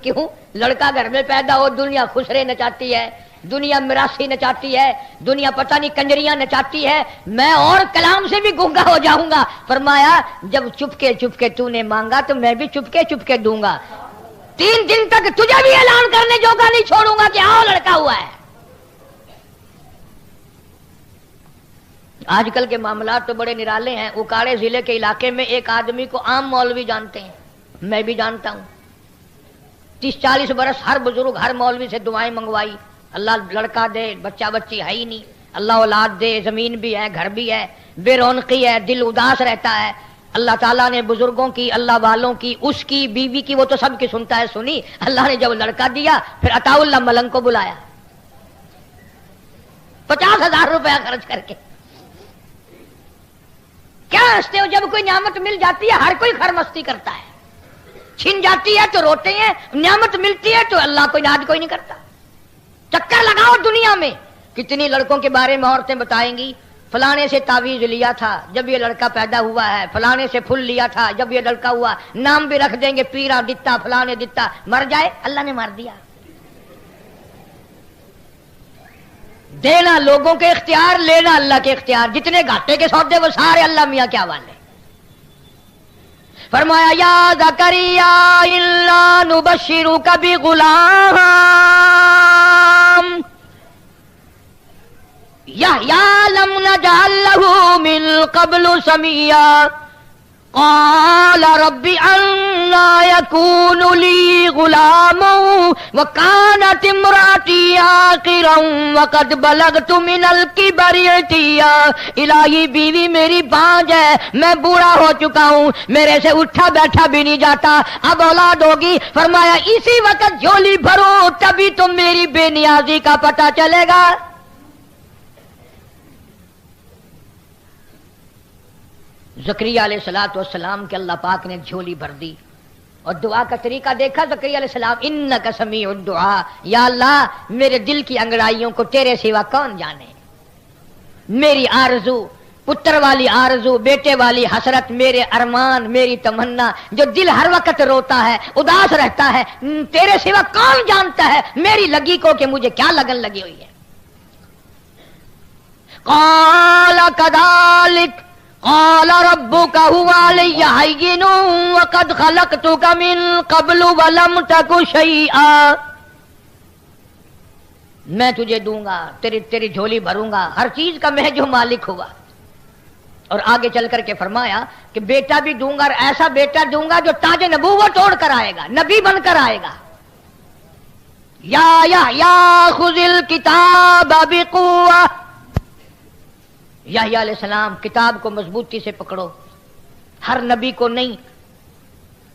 S1: کیوں؟ لڑکا گھر میں پیدا ہو، دنیا خوش رہنا چاہتی ہے، دنیا مراسی نچاتی ہے، دنیا پتہ نہیں کنجریاں نچاتی ہے، میں اور کلام سے بھی گونگا ہو جاؤں گا۔ فرمایا جب چپکے چپکے تو نے مانگا تو میں بھی چپکے چپکے دوں گا، 3 دن تک تجھے بھی اعلان کرنے جوگا نہیں چھوڑوں گا کہ آؤ لڑکا ہوا ہے۔ آج کل کے معاملات تو بڑے نرالے ہیں۔ اکاڑے ضلع کے علاقے میں ایک آدمی کو عام مولوی جانتے ہیں، میں بھی جانتا ہوں، 30-40 برس ہر بزرگ ہر مولوی سے دعائیں منگوائی، اللہ لڑکا دے، بچہ بچی ہے ہی نہیں، اللہ اولاد دے، زمین بھی ہے، گھر بھی ہے، بے رونقی ہے، دل اداس رہتا ہے۔ اللہ تعالیٰ نے بزرگوں کی، اللہ والوں کی، اس کی بیوی کی، وہ تو سب کی سنتا ہے، سنی۔ اللہ نے جب لڑکا دیا پھر عطا اللہ ملنگ کو بلایا 50,000 روپیہ خرچ کر کے۔ کیا ہنستے ہو؟ جب کوئی نعمت مل جاتی ہے ہر کوئی خرمستی کرتا ہے، چھن جاتی ہے تو روتے ہیں، نعمت ملتی ہے تو اللہ کو یاد کوئی نہیں کرتا۔ چکر لگاؤ دنیا میں، کتنی لڑکوں کے بارے میں عورتیں بتائیں گی، فلانے سے تعویذ لیا تھا جب یہ لڑکا پیدا ہوا ہے، فلانے سے پھول لیا تھا جب یہ لڑکا ہوا، نام بھی رکھ دیں گے پیرا دتا فلانے دتا، مر جائے اللہ نے مار دیا۔ دینا لوگوں کے اختیار، لینا اللہ کے اختیار، جتنے گھاٹے کے سودے وہ سارے اللہ میاں کے حوالے۔ فرمایا یا زکریا انا نبشرک بغلام یحییٰ لم نجعل له من قبل سمیا قال رب انا يكون لي غلام وكانت امرأتي عاقرا وقد بلغت من الكبر عتيا۔ الہی بیوی میری بانجھ ہے، میں بوڑھا ہو چکا ہوں، میرے سے اٹھا بیٹھا بھی نہیں جاتا، اب اولاد ہوگی۔ فرمایا اسی وقت جھولی بھرو تبھی تو میری بے نیازی کا پتہ چلے گا۔ زکریا علیہ الصلوۃ والسلام کے اللہ پاک نے جھولی بھر دی، اور دعا کا طریقہ دیکھا زکریا علیہ السلام، انک سمیع الدعاء، یا اللہ میرے دل کی انگڑائیوں کو تیرے سوا کون جانے، میری آرزو، پتر والی آرزو، بیٹے والی حسرت، میرے ارمان، میری تمنا، جو دل ہر وقت روتا ہے اداس رہتا ہے، تیرے سوا کون جانتا ہے میری لگی کو کہ مجھے کیا لگن لگی ہوئی ہے۔ قال كذلك قال ربك هو علي هين وقد خلقتك من قبل ولم تك شيئا، میں تجھے دوں گا، تیری جھولی بھروں گا، ہر چیز کا میں جو مالک ہوا۔ اور آگے چل کر کے فرمایا کہ بیٹا بھی دوں گا، اور ایسا بیٹا دوں گا جو تاج نبوت اوڑھ کر آئے گا، نبی بن کر آئے گا۔ یا خذ الکتاب بقوہ، یحییٰ علیہ السلام کتاب کو مضبوطی سے پکڑو۔ ہر نبی کو نہیں،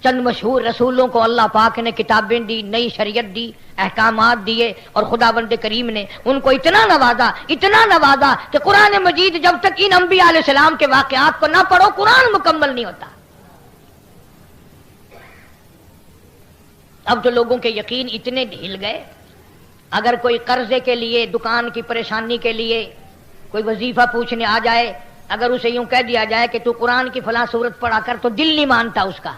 S1: چند مشہور رسولوں کو اللہ پاک نے کتابیں دی، نئی شریعت دی، احکامات دیے، اور خداوند کریم نے ان کو اتنا نوازا کہ قرآن مجید جب تک ان انبیاء علیہ السلام کے واقعات کو نہ پڑھو قرآن مکمل نہیں ہوتا۔ اب تو لوگوں کے یقین اتنے ہل گئے، اگر کوئی قرضے کے لیے، دکان کی پریشانی کے لیے کوئی وظیفہ پوچھنے آ جائے، اگر اسے یوں کہہ دیا جائے کہ تو قرآن کی فلاں سورت پڑھا کر، تو دل نہیں مانتا اس کا،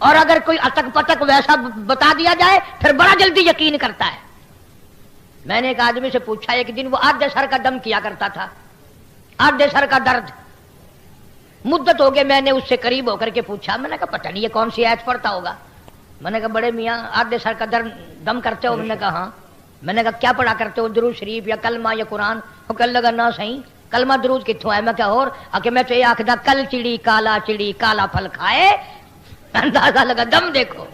S1: اور اگر کوئی اٹک پٹک ویسا بتا دیا جائے پھر بڑا جلدی یقین کرتا ہے۔ میں نے ایک آدمی سے پوچھا، ایک دن وہ آدھے سر کا دم کیا کرتا تھا، آدھے سر کا درد، مدت ہو گئے، میں نے اس سے قریب ہو کر کے پوچھا، میں نے کہا پتہ نہیں یہ کون سی آیت پڑھتا ہوگا، میں نے کہا بڑے میاں آدھے سر کا درد دم کرتے ہو؟ میں نے کہا ہاں۔ میں نے کہا کیا پڑھا کرتے ہو، درود شریف یا کلمہ یا قرآن؟ وہ کہنے لگا نہ صحیح، کلمہ درود کتوں ہے؟ میں کیا اور کہ میں تو یہ آخدا کل چڑی کالا پھل کھائے، اندازہ لگا دم دیکھو۔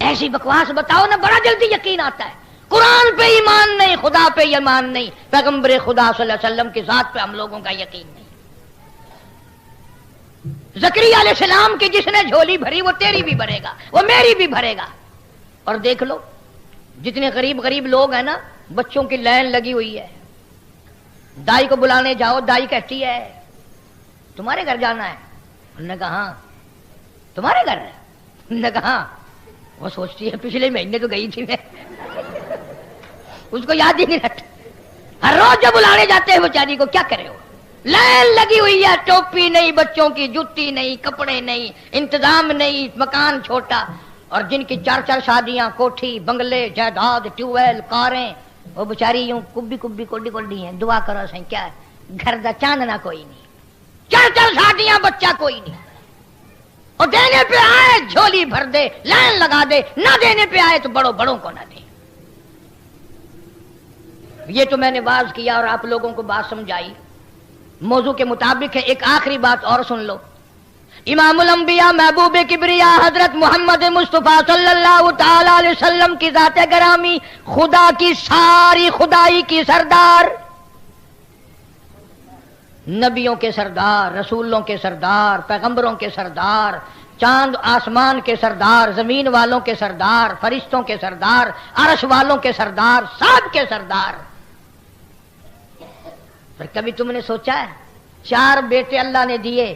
S1: ایسی بکواس بتاؤ نا، بڑا جلدی یقین آتا ہے۔ قرآن پہ ایمان نہیں، خدا پہ ایمان نہیں، پیغمبر خدا صلی اللہ علیہ وسلم کی ذات پہ ہم لوگوں کا یقین نہیں۔ زکریا علیہ السلام کی جس نے جھولی بھری وہ تیری بھی بھرے گا، وہ میری بھی بھرے گا۔ اور دیکھ لو جتنے غریب لوگ ہیں نا، بچوں کی لائن لگی ہوئی ہے، دائی کو بلانے جاؤ، دائی کہتی ہے تمہارے گھر جانا ہے؟ انہوں نے کہا ہاں۔ تمہارے گھر ہے؟ انہوں نے کہا ہاں۔ وہ سوچتی ہے پچھلے مہینے تو گئی تھی میں، اس کو یاد ہی نہیں رہتا، ہر روز جب بلانے جاتے ہیں بیچاری کو کیا کرے، ہو لائن لگی ہوئی ہے، ٹوپی نہیں، بچوں کی جوتی نہیں، کپڑے نہیں، انتظام نہیں، مکان چھوٹا، اور جن کی 4 شادیاں، کوٹھی، بنگلے، جائیداد، ٹیوب ویل، کاریں، وہ بیچاری یوں کبھی کوڈی ہیں۔ دعا کرو سہیں کیا ہے، گھر دا چاندنا کوئی نہیں، 4 شادیاں، بچہ کوئی نہیں، اور دینے پہ آئے جھولی بھر دے، لائن لگا دے، نہ دینے پہ آئے تو بڑوں کو نہ دے۔ یہ تو میں نے واز کیا اور آپ لوگوں کو بات سمجھائی، موضوع کے مطابق ہے۔ ایک آخری بات اور سن لو، امام الانبیاء محبوب کبریا حضرت محمد مصطفیٰ صلی اللہ تعالی علیہ وسلم کی ذات گرامی، خدا کی ساری خدائی کی سردار، نبیوں کے سردار، رسولوں کے سردار، پیغمبروں کے سردار، چاند آسمان کے سردار، زمین والوں کے سردار، فرشتوں کے سردار، عرش والوں کے سردار، سب کے سردار۔ پر کبھی تم نے سوچا ہے 4 بیٹے اللہ نے دیے،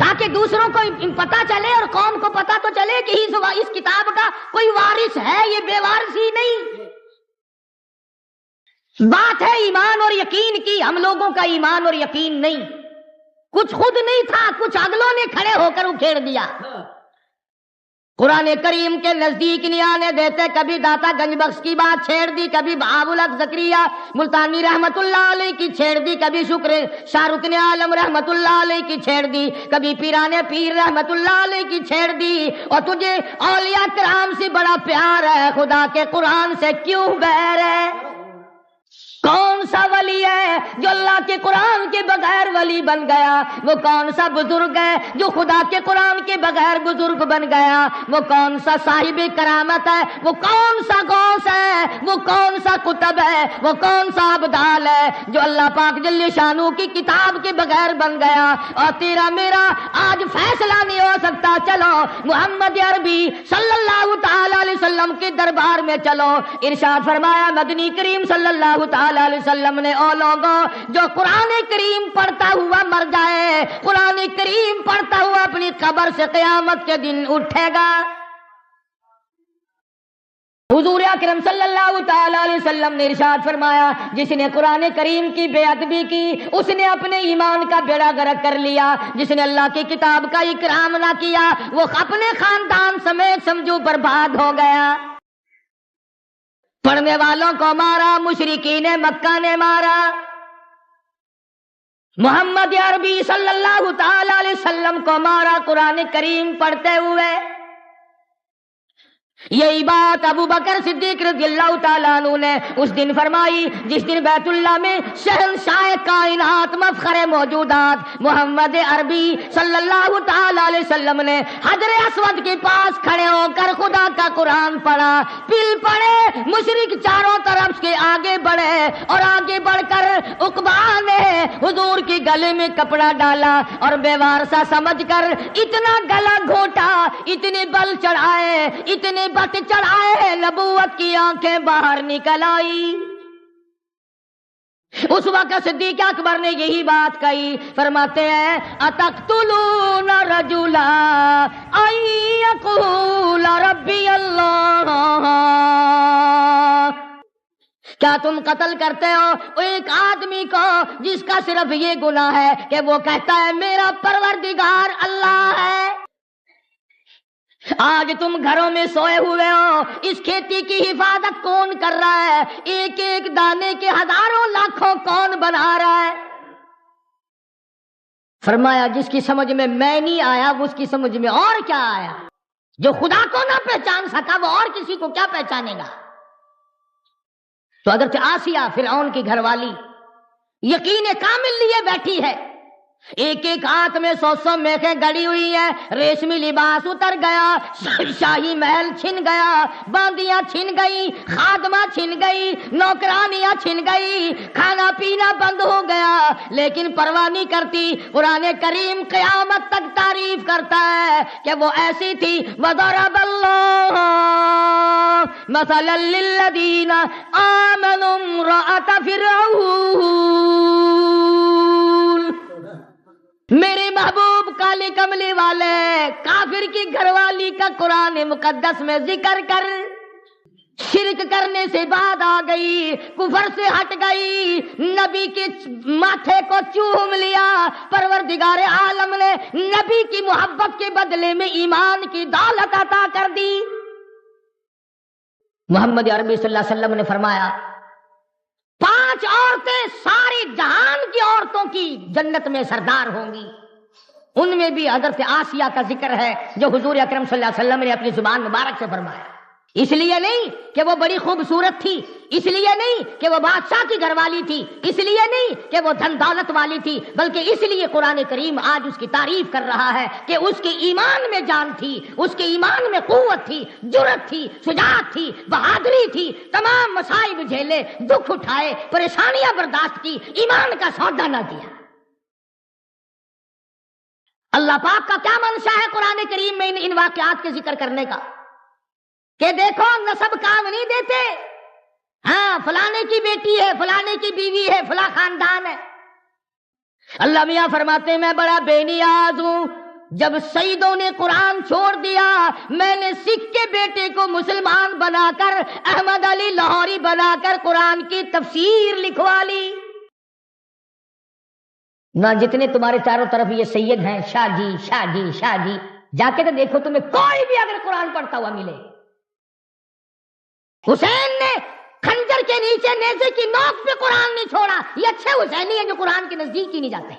S1: تاکہ دوسروں کو پتا چلے اور قوم کو پتا تو چلے کہ اس کتاب کا کوئی وارث ہے، یہ بے وارث ہی نہیں۔ بات ہے ایمان اور یقین کی، ہم لوگوں کا ایمان اور یقین نہیں، کچھ خود نہیں تھا، کچھ اگلوں نے کھڑے ہو کر اکھیڑ دیا۔ قرآن کریم کے نزدیک نہیں آنے دیتے، کبھی داتا گنج بخش کی بات چھیڑ دی، کبھی بہاء الحق زکریا ملتانی رحمت اللہ علیہ کی چھیڑ دی، کبھی شکر شاہ رکن عالم رحمت اللہ علیہ کی چھیڑ دی، کبھی پیران پیر رحمت اللہ علیہ کی چھیڑ دی۔ اور تجھے اولیاء کرام سے بڑا پیار ہے، خدا کے قرآن سے کیوں بیر ہے؟ کون سا ولی ہے جو اللہ کے قرآن کے بغیر ولی بن گیا؟ وہ کون سا بزرگ ہے جو خدا کے قرآن کے بغیر بزرگ بن گیا؟ وہ کون سا صاحب کرامت ہے؟ وہ کون سا غوث ہے؟ وہ کون سا قطب ہے؟ وہ کون سا ابدال ہے جو اللہ پاک جل شانو کی کتاب کے بغیر بن گیا؟ اور تیرا میرا آج فیصلہ نہیں ہو سکتا، چلو محمد عربی صلی اللہ تعالی علیہ وسلم کے دربار میں چلو۔ ارشاد فرمایا مدنی کریم صلی اللہ تعالی علیہ وسلم نے، او لوگوں جو قرآن کریم پڑھتا ہوا مر جائے، قرآن کریم پڑھتا ہوا اپنی قبر سے قیامت کے دن اٹھے گا۔ حضور اکرم صلی اللہ تعالی علیہ وسلم نے ارشاد فرمایا جس نے قرآن کریم کی بے ادبی کی اس نے اپنے ایمان کا بیڑا غرق کر لیا، جس نے اللہ کی کتاب کا اکرام نہ کیا وہ اپنے خاندان سمیت سمجھو برباد ہو گیا۔ پڑھنے والوں کو مارا، مشرکین مکہ نے مارا، محمد عربی صلی اللہ تعالی علیہ وسلم کو مارا قرآن کریم پڑھتے ہوئے۔ یہی بات ابو بکر صدیق رضی اللہ تعالیٰ عنہ نے اس دن فرمائی جس دن بیت اللہ میں شہنشاہ کائنات مفخر موجودات محمد عربی صلی اللہ تعالیٰ علیہ وسلم نے حجر اسود کے پاس کھڑے ہو کر خدا کا قرآن پڑھا، پل پڑے، مشرک چاروں طرف کے آگے بڑھے اور آگے بڑھ کر عقبہ نے حضور کے گلے میں کپڑا ڈالا اور بے وارثہ سمجھ کر اتنا گلا گھوٹا، اتنے بل چڑھائے، اتنے بت چڑھائے، نبوت کی آنکھیں باہر نکل آئی۔ اس وقت صدیق اکبر نے یہی بات کہی، فرماتے ہیں اتقتلون رجلا ان یقول ربی اللہ، کیا تم قتل کرتے ہو ایک آدمی کو جس کا صرف یہ گناہ ہے کہ وہ کہتا ہے میرا پروردگار اللہ ہے؟ آج تم گھروں میں سوئے ہوئے ہو، اس کھیتی کی حفاظت کون کر رہا ہے؟ ایک ایک دانے کے ہزاروں لاکھوں کون بنا رہا ہے؟ فرمایا جس کی سمجھ میں نہیں آیا وہ اس کی سمجھ میں اور کیا آیا؟ جو خدا کو نہ پہچان سکا وہ اور کسی کو کیا پہچانے گا؟ تو حضرت آسیہ فرعون کی گھر والی یقین کامل لیے بیٹھی ہے، ایک ایک ہاتھ میں 100 میخیں گڑی ہوئی ہیں، ریشمی لباس اتر گیا، شاہی محل چھن گیا، باندیاں چھن گئی، خادمہ چھن گئی، نوکرانیاں چھن گئی، کھانا پینا بند ہو گیا، لیکن پرواہ نہیں کرتی۔ قرآن کریم قیامت تک تعریف کرتا ہے کہ وہ ایسی تھی، وَضَرَبَ اللَّهُ مَثَلًا لِّلَّذِينَ آمَنُوا امْرَأَتَ فِرْعَوْنَ۔ میرے محبوب کالے کملے والے کافر کی گھر والی کا قرآن مقدس میں ذکر کر، شرک کرنے سے بعد آ گئی، کفر سے ہٹ گئی، نبی کے ماتھے کو چوم لیا، پروردگار عالم نے نبی کی محبت کے بدلے میں ایمان کی دولت عطا کر دی۔ محمد عربی صلی اللہ علیہ وسلم نے فرمایا 5 عورتیں ساری جہان کی عورتوں کی جنت میں سردار ہوں گی، ان میں بھی حضرت آسیہ کا ذکر ہے جو حضور اکرم صلی اللہ علیہ وسلم نے اپنی زبان مبارک سے فرمایا۔ اس لیے نہیں کہ وہ بڑی خوبصورت تھی، اس لیے نہیں کہ وہ بادشاہ کی گھر والی تھی، اس لیے نہیں کہ وہ دھن دولت والی تھی، بلکہ اس لیے قرآن کریم آج اس کی تعریف کر رہا ہے کہ اس کے ایمان میں جان تھی، اس کے ایمان میں قوت تھی، جرأت تھی، شجاعت تھی، بہادری تھی، تمام مصائب جھیلے، دکھ اٹھائے، پریشانیاں برداشت کی، ایمان کا سودا نہ کیا۔ اللہ پاک کا کیا منشا ہے قرآن کریم میں ان واقعات کے ذکر کرنے کا کہ دیکھو نسب کام نہیں دیتے، ہاں فلانے کی بیٹی ہے، فلانے کی بیوی ہے، فلاں خاندان ہے، اللہ میاں فرماتے ہیں میں بڑا بے نیاز ہوں، جب سیدوں نے قرآن چھوڑ دیا میں نے سکھ کے بیٹے کو مسلمان بنا کر احمد علی لاہوری بنا کر قرآن کی تفسیر لکھوا لی۔ نہ جتنے تمہارے چاروں طرف یہ سید ہیں شاہ جی شاہ جی شاہ جی، جا کے تو دیکھو تمہیں کوئی بھی اگر قرآن پڑھتا ہوا ملے۔ حسین نے خنجر کے نیچے نیزے کی نوک پہ قرآن نہیں چھوڑا، یہ اچھے حسینی ہیں جو قرآن کے نزدیک ہی نہیں جاتے،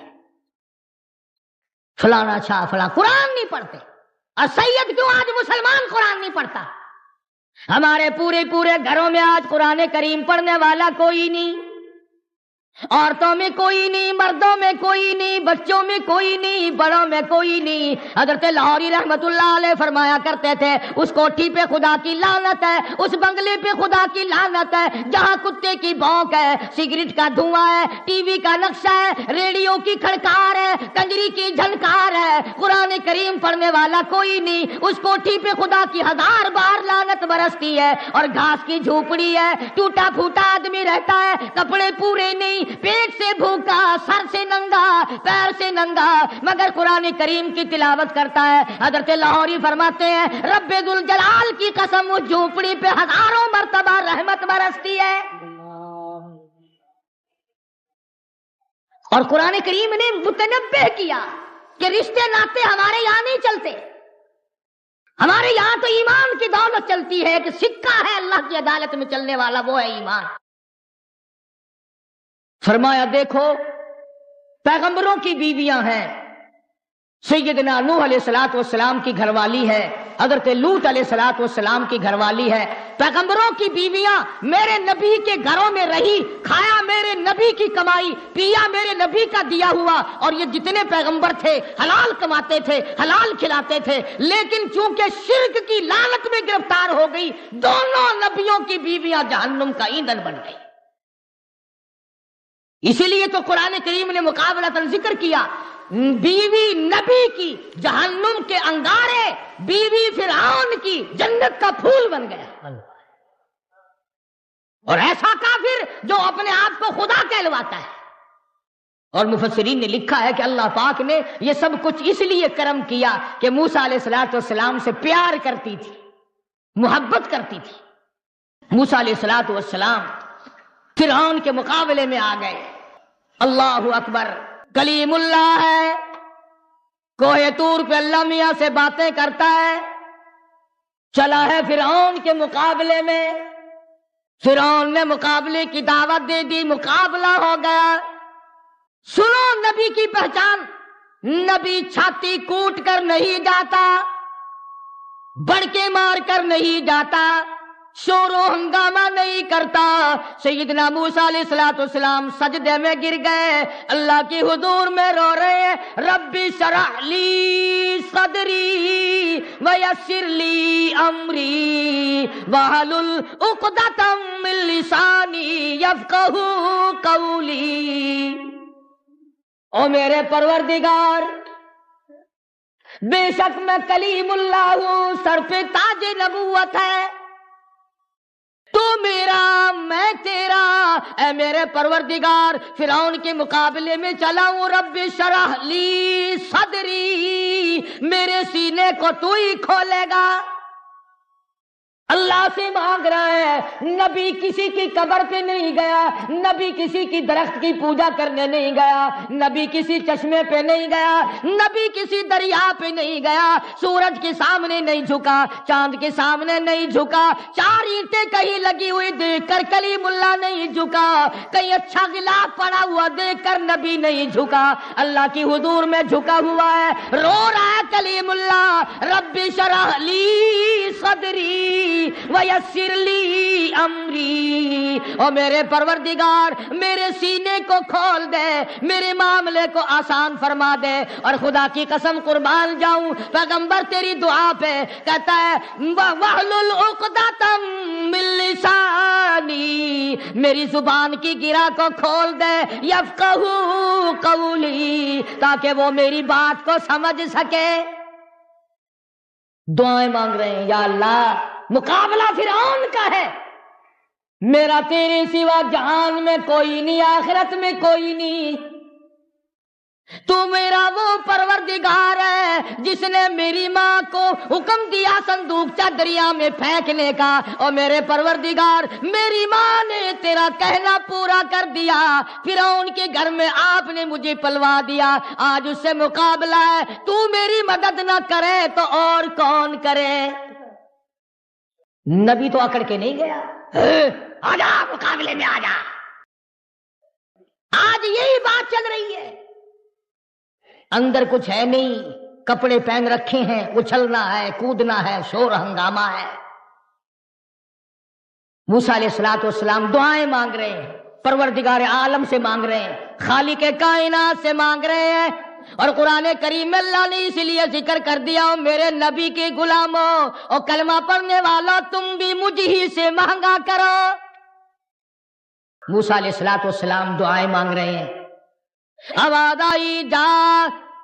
S1: فلانا شاہ فلاں قرآن نہیں پڑھتے۔ اور سید کیوں آج مسلمان قرآن نہیں پڑھتا؟ ہمارے پورے گھروں میں آج قرآن کریم پڑھنے والا کوئی نہیں، عورتوں میں کوئی نہیں، مردوں میں کوئی نہیں، بچوں میں کوئی نہیں، بڑوں میں کوئی نہیں۔ حضرت لاہوری رحمت اللہ علیہ فرمایا کرتے تھے اس کوٹھی پہ خدا کی لعنت ہے، اس بنگلے پہ خدا کی لعنت ہے جہاں کتے کی بھونک ہے، سگریٹ کا دھواں ہے، ٹی وی کا نقشہ ہے، ریڈیو کی کھڑکار ہے، کنجری کی جھنکار ہے، قرآن کریم پڑھنے والا کوئی نہیں۔ اس کوٹھی پہ خدا کی 1000 بار لعنت برستی ہے، اور گھاس کی جھوپڑی ہے، ٹوٹا پھوٹا آدمی رہتا ہے، کپڑے پورے نہیں، پیٹ سے بھوکا، سر سے ننگا، پیر سے ننگا، مگر قرآن کریم کی تلاوت کرتا ہے۔ حضرت لاہوری فرماتے ہیں رب ذوالجلال کی قسم اس جھوپڑی پہ 1000 مرتبہ رحمت برستی ہے۔ اور قرآن کریم نے متنبہ کیا کہ رشتے ناطے ہمارے یہاں نہیں چلتے، ہمارے یہاں تو ایمان کی دولت چلتی ہے، کہ سکہ ہے اللہ کی عدالت میں چلنے والا وہ ہے ایمان۔ فرمایا دیکھو پیغمبروں کی بیویاں ہیں، سیدنا نوح علیہ الصلوۃ والسلام کی گھر والی ہے، حضرت لوط علیہ الصلوۃ والسلام کی گھر والی ہے، پیغمبروں کی بیویاں میرے نبی کے گھروں میں رہی، کھایا میرے نبی کی کمائی، پیا میرے نبی کا دیا ہوا، اور یہ جتنے پیغمبر تھے حلال کماتے تھے، حلال کھلاتے تھے، لیکن چونکہ شرک کی لعنت میں گرفتار ہو گئی، دونوں نبیوں کی بیویاں جہنم کا ایندھن بن گئی۔ اسی لیے تو قرآن کریم نے مقابلتاً ذکر کیا، بیوی نبی کی جہنم کے انگارے، بیوی فرعون کی جنت کا پھول بن گیا۔ اور ایسا کافر جو اپنے آپ کو خدا کہلواتا ہے۔ اور مفسرین نے لکھا ہے کہ اللہ پاک نے یہ سب کچھ اس لیے کرم کیا کہ موسیٰ علیہ السلام سے پیار کرتی تھی، محبت کرتی تھی۔ موسیٰ علیہ السلام فرعون کے مقابلے میں آ گئے، اللہ اکبر، کلیم اللہ ہے، کوہ طور پہ اللہ میاں سے باتیں کرتا ہے، چلا ہے فرعون کے مقابلے میں، فرعون نے مقابلے کی دعوت دے دی، مقابلہ ہو گیا۔ سنو نبی کی پہچان، نبی چھاتی کوٹ کر نہیں جاتا، بڑکے مار کر نہیں جاتا، شور و ہنگامہ نہیں کرتا۔ سیدنا موسیٰ علیہ السلام سجدے میں گر گئے، اللہ کی حضور میں رو رہے ہیں، رب اشرح لی صدری ویسر لی امری واحلل عقدۃ من لسانی یفقہوا قولی۔ او میرے پروردگار، بے شک میں کلیم اللہ ہوں، سر پہ تاج نبوت ہے، تو میرا میں تیرا، اے میرے پروردگار فرعون کے مقابلے میں چلا ہوں، رب شرح لی صدری، میرے سینے کو تو ہی کھولے گا۔ اللہ سے مانگ رہا ہے، نبی کسی کی قبر پہ نہیں گیا، نبی کسی کی درخت کی پوجا کرنے نہیں گیا، نبی کسی چشمے پہ نہیں گیا، نبی کسی دریا پہ نہیں گیا، سورج کے سامنے نہیں جھکا، چاند کے سامنے نہیں جھکا، 4 اینٹیں کہیں لگی ہوئی دیکھ کر کلیم اللہ نہیں جھکا، کہیں اچھا غلاف پڑا ہوا دیکھ کر نبی نہیں جھکا، اللہ کی حضور میں جھکا ہوا ہے، رو رہا ہے کلیم اللہ، رب شرح لی صدری ویسر لی امری، اور میرے پروردگار میرے سینے کو کھول دے، میرے معاملے کو آسان فرما دے۔ اور خدا کی قسم قربان جاؤں، پیغمبر تیری دعا پہ کہتا ہے واحلل عقدۃ من لسانی، میری زبان کی گرہ کو کھول دے، یفقہوا قولی، تاکہ وہ میری بات کو سمجھ سکے۔ دعائیں مانگ رہے ہیں، یا اللہ مقابلہ فرعون کا ہے، میرا تیرے سوا جہان میں کوئی نہیں، آخرت میں کوئی نہیں، تو میرا وہ پروردگار ہے جس نے میری ماں کو حکم دیا صندوقچہ دریا میں پھینکنے کا، اور میرے پروردگار میری ماں نے تیرا کہنا پورا کر دیا، فرعون کے گھر میں آپ نے مجھے پلوا دیا، آج اس سے مقابلہ ہے، تو میری مدد نہ کرے تو اور کون کرے؟ نبی تو اکڑ کے نہیں گیا، آجا مقابلے میں آجا۔ آج یہی بات چل رہی ہے، اندر کچھ ہے نہیں، کپڑے پہن رکھے ہیں، اچھلنا ہے، کودنا ہے، شور ہنگامہ ہے۔ موسیٰ علیہ السلام دعائیں مانگ رہے ہیں، پروردگار عالم سے مانگ رہے ہیں، خالق کائنات سے مانگ رہے ہیں، اور قرآن کریم میں اللہ نے اس لیے ذکر کر دیا، میرے نبی کے غلاموں اور کلمہ پڑھنے والا، تم بھی مجھ ہی سے مانگا کرو۔ موسیٰ علیہ السلام دعائیں مانگ رہے ہیں، آواز آئی، جا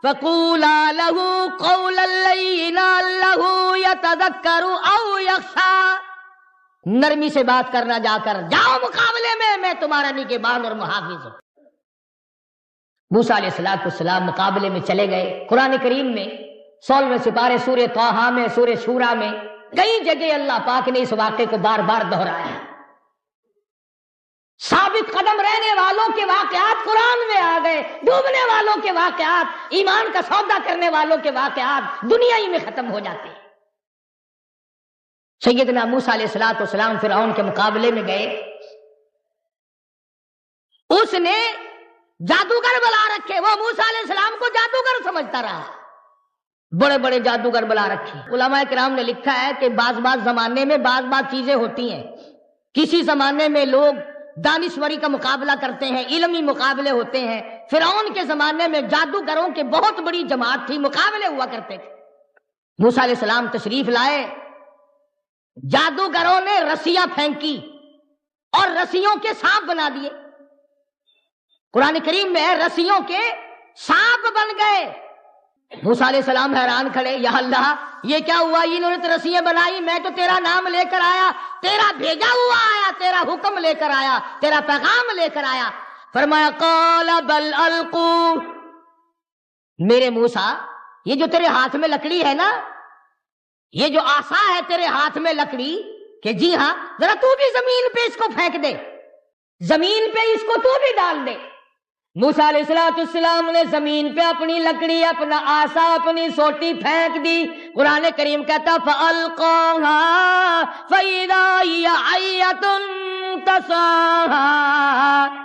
S1: فقولا لہ قولا لینا لہ یتذکر او یخشی، نرمی سے بات کرنا، جا کر جاؤ مقابلے میں تمہارا نگہبان اور محافظ ہوں۔ موسیٰ علیہ السلام مقابلے میں چلے گئے۔ قرآن کریم میں 16ویں سپارے سورہ طٰہٰ میں، سورہ شورى میں کئی جگہ اللہ پاک نے اس واقعے کو بار بار دہرایا ہے۔ ثابت قدم رہنے والوں کے واقعات قرآن میں آ گئے، ڈوبنے والوں کے واقعات، ایمان کا سودا کرنے والوں کے واقعات دنیا ہی میں ختم ہو جاتے ہیں۔ سیدنا موسیٰ علیہ السلام فرعون کے مقابلے میں گئے، اس نے جادوگر بلا رکھے، وہ موسیٰ علیہ السلام کو جادوگر سمجھتا رہا، بڑے بڑے جادوگر بلا رکھے۔ علماء کرام نے لکھا ہے کہ بعض زمانے میں بعض چیزیں ہوتی ہیں، کسی زمانے میں لوگ دانشوری کا مقابلہ کرتے ہیں، علمی مقابلے ہوتے ہیں۔ فرعون کے زمانے میں جادوگروں کے بہت بڑی جماعت تھی، مقابلے ہوا کرتے تھے۔ موسیٰ علیہ السلام تشریف لائے، جادوگروں نے رسیاں پھینکی اور رسیوں کے سانپ بنا دیے۔ قرآن کریم میں رسیوں کے سانپ بن گئے۔ موسیٰ علیہ السلام حیران کھڑے، یا اللہ یہ کیا ہوا؟ انہوں نے تو رسیاں بنائی، میں تو تیرا نام لے کر آیا، تیرا بھیجا ہوا آیا، تیرا حکم لے کر آیا، تیرا پیغام لے کر آیا۔ فرمایا قال بل القوا، میرے موسیٰ یہ جو تیرے ہاتھ میں لکڑی ہے نا، یہ جو عصا ہے تیرے ہاتھ میں لکڑی، کہ جی ہاں ذرا تو بھی زمین پہ اس کو پھینک دے، زمین پہ اس کو تو بھی ڈال دے۔ موسیٰ علیہ السلام نے زمین پہ اپنی لکڑی، اپنا آسا، اپنی سوٹی پھینک دی۔ قرآن کریم کہتا فَأَلْقَاهَا فَإِذَا هِيَ حَيَّةٌ تَسْعَىٰ،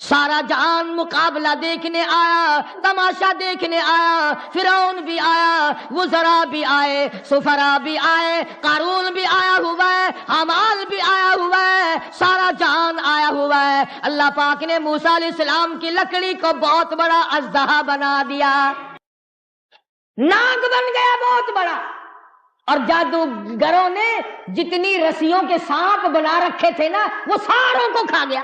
S1: سارا جہان مقابلہ دیکھنے آیا، تماشا دیکھنے آیا، فرعون بھی آیا، وزراء بھی آئے، سفراء بھی آئے، قارون بھی آیا ہوا ہے، حامان بھی آیا ہوا ہے، سارا جہان آیا ہوا ہے۔ اللہ پاک نے موسیٰ علیہ السلام کی لکڑی کو بہت بڑا اژدہا بنا دیا، ناگ بن گیا بہت بڑا، اور جادوگروں نے جتنی رسیوں کے سانپ بنا رکھے تھے نا، وہ ساروں کو کھا گیا۔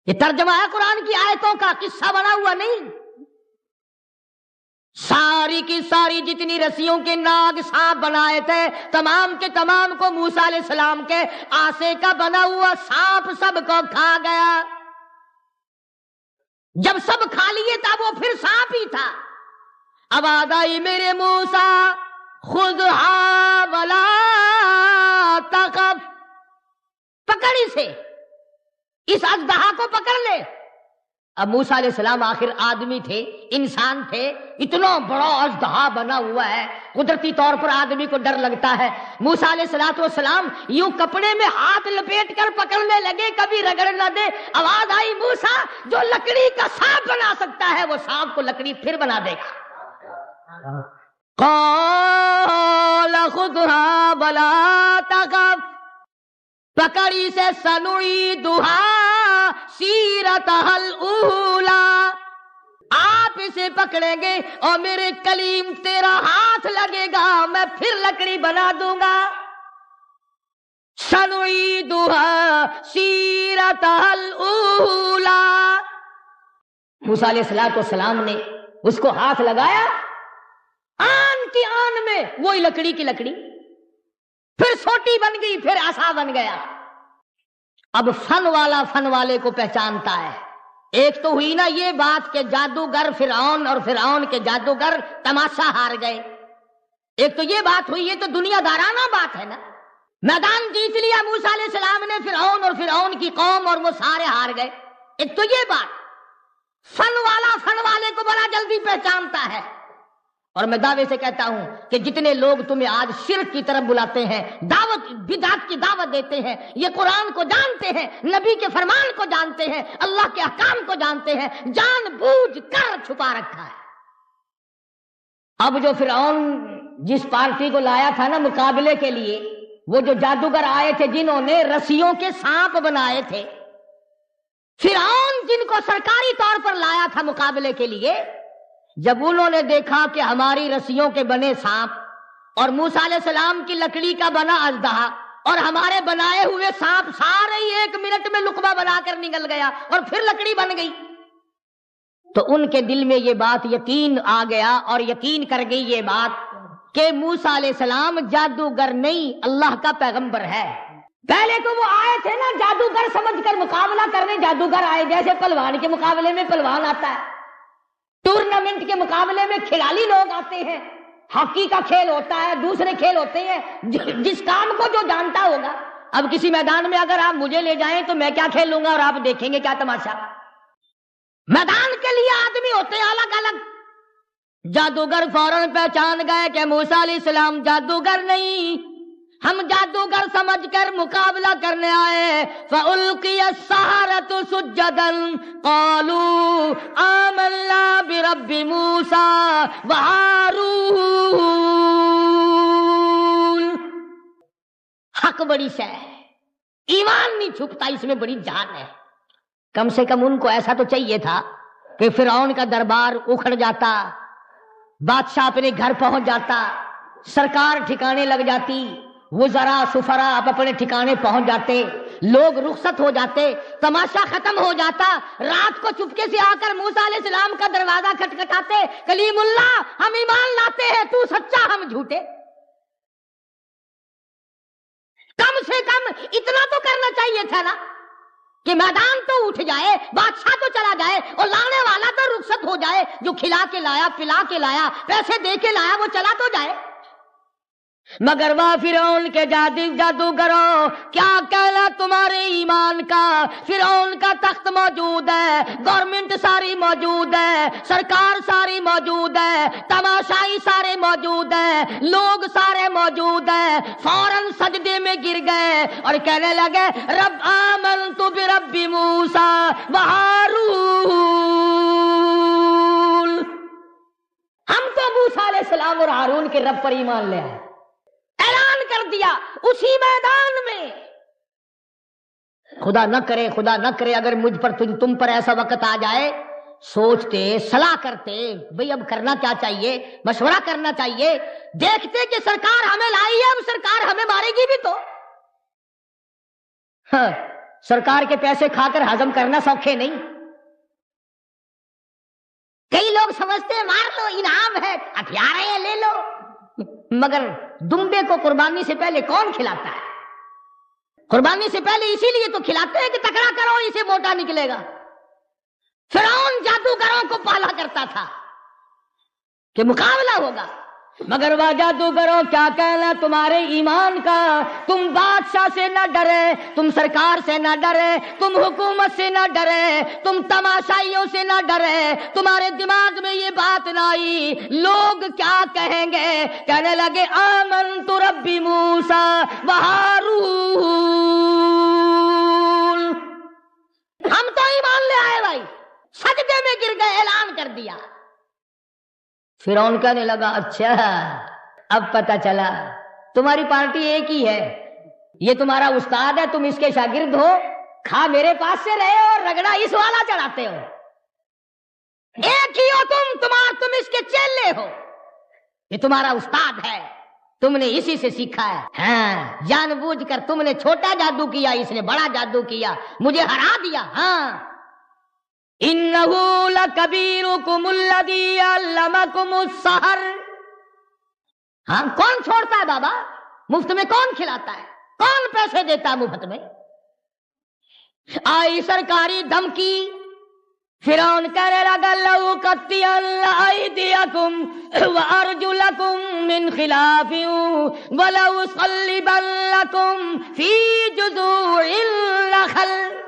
S1: یہ ترجمہ ہے قرآن کی آیتوں کا، قصہ بنا ہوا نہیں۔ ساری کی ساری جتنی رسیوں کے ناگ سانپ بنائے تھے، تمام کے تمام کو موسیٰ علیہ السلام کے آسے کا بنا ہوا سانپ سب کو کھا گیا۔ جب سب کھا لیے تھا وہ پھر سانپ ہی تھا۔ آواز آئی، میرے موسیٰ خذھا ولا تخف، پکڑ اسے، اس اژدہا کو پکڑ لے۔ اب موسیٰ علیہ السلام آخر آدمی تھے، انسان تھے، اتنا بڑا اژدہا بنا ہوا ہے، قدرتی طور پر آدمی کو ڈر لگتا ہے۔ موسیٰ علیہ السلام یوں کپڑے میں ہاتھ لپیٹ کر پکڑنے لگے، کبھی رگڑ نہ دے۔ آواز آئی، موسیٰ جو لکڑی کا سانپ بنا سکتا ہے وہ سانپ کو لکڑی پھر بنا دے گا۔ قال خذھا ولا تخف، پکڑی سے سنعیدھا سیرتھا الاولی، آپ اسے پکڑیں گے اور میرے کلیم تیرا ہاتھ لگے گا، میں پھر لکڑی بنا دوں گا۔ سنعیدھا سیرتھا الاولی، موسیٰ علیہ السلام نے اس کو ہاتھ لگایا، آن کی آن میں وہی لکڑی کی لکڑی، پھر سوٹی بن گئی، پھر عصا بن گیا۔ اب فن والا فن والے کو پہچانتا ہے، ایک تو ہوئی نا یہ بات کہ جادوگر فرعون اور فرعون کے جادوگر تماشا ہار گئے، ایک تو یہ بات ہوئی، یہ تو دنیا دارانہ بات ہے نا، میدان جیت لیا موسیٰ علیہ السلام نے فرعون اور فرعون کی قوم اور وہ سارے ہار گئے، ایک تو یہ بات۔ فن والا فن والے کو بڑا جلدی پہچانتا ہے، اور میں دعوے سے کہتا ہوں کہ جتنے لوگ تمہیں آج شرک کی طرف بلاتے ہیں، دعوت بدعت کی دعوت دیتے ہیں، یہ قرآن کو جانتے ہیں، نبی کے فرمان کو جانتے ہیں، اللہ کے احکام کو جانتے ہیں، جان بوجھ کر چھپا رکھا ہے۔ اب جو فرعون جس پارٹی کو لایا تھا نا مقابلے کے لیے، وہ جو جادوگر آئے تھے جنہوں نے رسیوں کے سانپ بنائے تھے، فرعون جن کو سرکاری طور پر لایا تھا مقابلے کے لیے، جب انہوں نے دیکھا کہ ہماری رسیوں کے بنے سانپ اور موسیٰ علیہ السلام کی لکڑی کا بنا اژدہا اور ہمارے بنائے ہوئے سانپ سارے ہی 1 منٹ میں لقمہ بنا کر نگل گیا اور پھر لکڑی بن گئی، تو ان کے دل میں یہ بات یقین آ گیا اور یقین کر گئی یہ بات کہ موسیٰ علیہ السلام جادوگر نہیں، اللہ کا پیغمبر ہے۔ پہلے تو وہ آئے تھے نا جادوگر سمجھ کر مقابلہ کرنے، جادوگر آئے جیسے پہلوان کے مقابلے میں پہلوان آتا ہے، ٹورنامنٹ کے مقابلے میں کھلاڑی لوگ آتے ہیں، ہاکی کا کھیل ہوتا ہے، دوسرے کھیل ہوتے ہیں، جس کام کو جو جانتا ہوگا۔ اب کسی میدان میں اگر آپ مجھے لے جائیں تو میں کیا کھیل لوں گا اور آپ دیکھیں گے کیا تماشا۔ میدان کے لیے آدمی ہوتے ہیں الگ الگ۔ جادوگر فوراً پہچان گئے کہ موسیٰ علیہ السلام جادوگر نہیں، ہم جادوگر سمجھ کر مقابلہ کرنے آئے۔ فَأُلْقِيَ السَّحَرَةُ سُجَّدًا قَالُوا آمَنَّا بِرَبِّ مُوسَىٰ وَهَارُونَ۔ حق بڑی شے ہے، ایمان نہیں چھپتا، اس میں بڑی جان ہے۔ کم سے کم ان کو ایسا تو چاہیے تھا کہ فرعون کا دربار اکھڑ جاتا، بادشاہ اپنے گھر پہنچ جاتا، سرکار ٹھکانے لگ جاتی، وزراء سفراء آپ اپنے ٹھکانے پہنچ جاتے، لوگ رخصت ہو جاتے، تماشا ختم ہو جاتا۔ رات کو چپکے سے آ کر موسیٰ علیہ السلام کا دروازہ کھٹکھٹاتے، کلیم اللہ ہم ایمان لاتے ہیں، تو سچا ہم جھوٹے۔ کم سے کم اتنا تو کرنا چاہیے تھا نا کہ میدان تو اٹھ جائے، بادشاہ تو چلا جائے اور لانے والا تو رخصت ہو جائے، جو کھلا کے لایا، پلا کے لایا، پیسے دے کے لایا، وہ چلا تو جائے۔ مگر واہ فرعون کے جادوگروں، کیا کہنا تمہارے ایمان کا؟ فرعون کا تخت موجود ہے، گورنمنٹ ساری موجود ہے، سرکار ساری موجود ہے، تماشائی سارے موجود ہیں، لوگ سارے موجود ہیں۔ فوراً سجدے میں گر گئے اور کہنے لگے رب آمنت برب موسیٰ وہارون، ہم تو موسیٰ علیہ السلام اور ہارون کے رب پر ایمان لے آئے۔ اعلان کر دیا اسی میدان میں۔ خدا نہ کرے اگر مجھ پر تم پر ایسا وقت آ جائے، سوچتے صلاح کرتے بھئی اب کرنا کیا چاہیے، مشورہ کرنا چاہیے، دیکھتے کہ سرکار ہمیں لائی ہے، اب سرکار ہمیں مارے گی بھی تو۔ ہاں، سرکار کے پیسے کھا کر ہضم کرنا سوکھے نہیں۔ کئی لوگ سمجھتے ہیں مار لو انعام ہے، ہتھیار ہے لے لو، مگر دمبے کو قربانی سے پہلے کون کھلاتا ہے؟ قربانی سے پہلے اسی لیے تو کھلاتے ہیں کہ تکڑا کرو اسے موٹا نکلے گا۔ فرعون جادوگروں کو پالا کرتا تھا کہ مقابلہ ہوگا، مگر وہ جادوگروں کیا کہنا تمہارے ایمان کا؟ تم بادشاہ سے نہ ڈرے، تم سرکار سے نہ ڈرے، تم حکومت سے نہ ڈرے، تم تماشائیوں سے نہ ڈرے، تمہارے دماغ میں یہ بات نہ آئی لوگ کیا کہیں گے؟ کہنے لگے آمنت رب موسیٰ وہارون، ہم تو ایمان لے آئے بھائی، سجدے میں گر گئے، اعلان کر دیا۔ فرعون کہنے لگا اچھا اب پتہ چلا تمہاری پارٹی ایک ہی ہے، یہ تمہارا استاد ہے، تم اس کے شاگرد ہو، کھا میرے پاس سے رہے اور رگڑا اس والا چڑھاتے ہو، ایک ہی ہو تم اس کے چیلے ہو، یہ تمہارا استاد ہے، تم نے اسی سے سیکھا ہے۔ ہاں، جان بوجھ کر تم نے چھوٹا جادو کیا، اس نے بڑا جادو کیا، مجھے ہرا دیا۔ ہاں، انہو لکبیرکم الذی علمکم السحر، ہاں کون چھوڑتا ہے بابا؟ مفت میں کون کھلاتا ہے؟ کون پیسے دیتا ہے مفت میں؟ آئی سرکاری دھمکی، فرعون کہنے لگا لَأُقَطِّعَنَّ أَيْدِيَكُمْ وَأَرْجُلَكُمْ مِنْ خِلَافٍ وَلَأُصَلِّبَنَّكُمْ فِي جُذُوعِ النَّخْلِ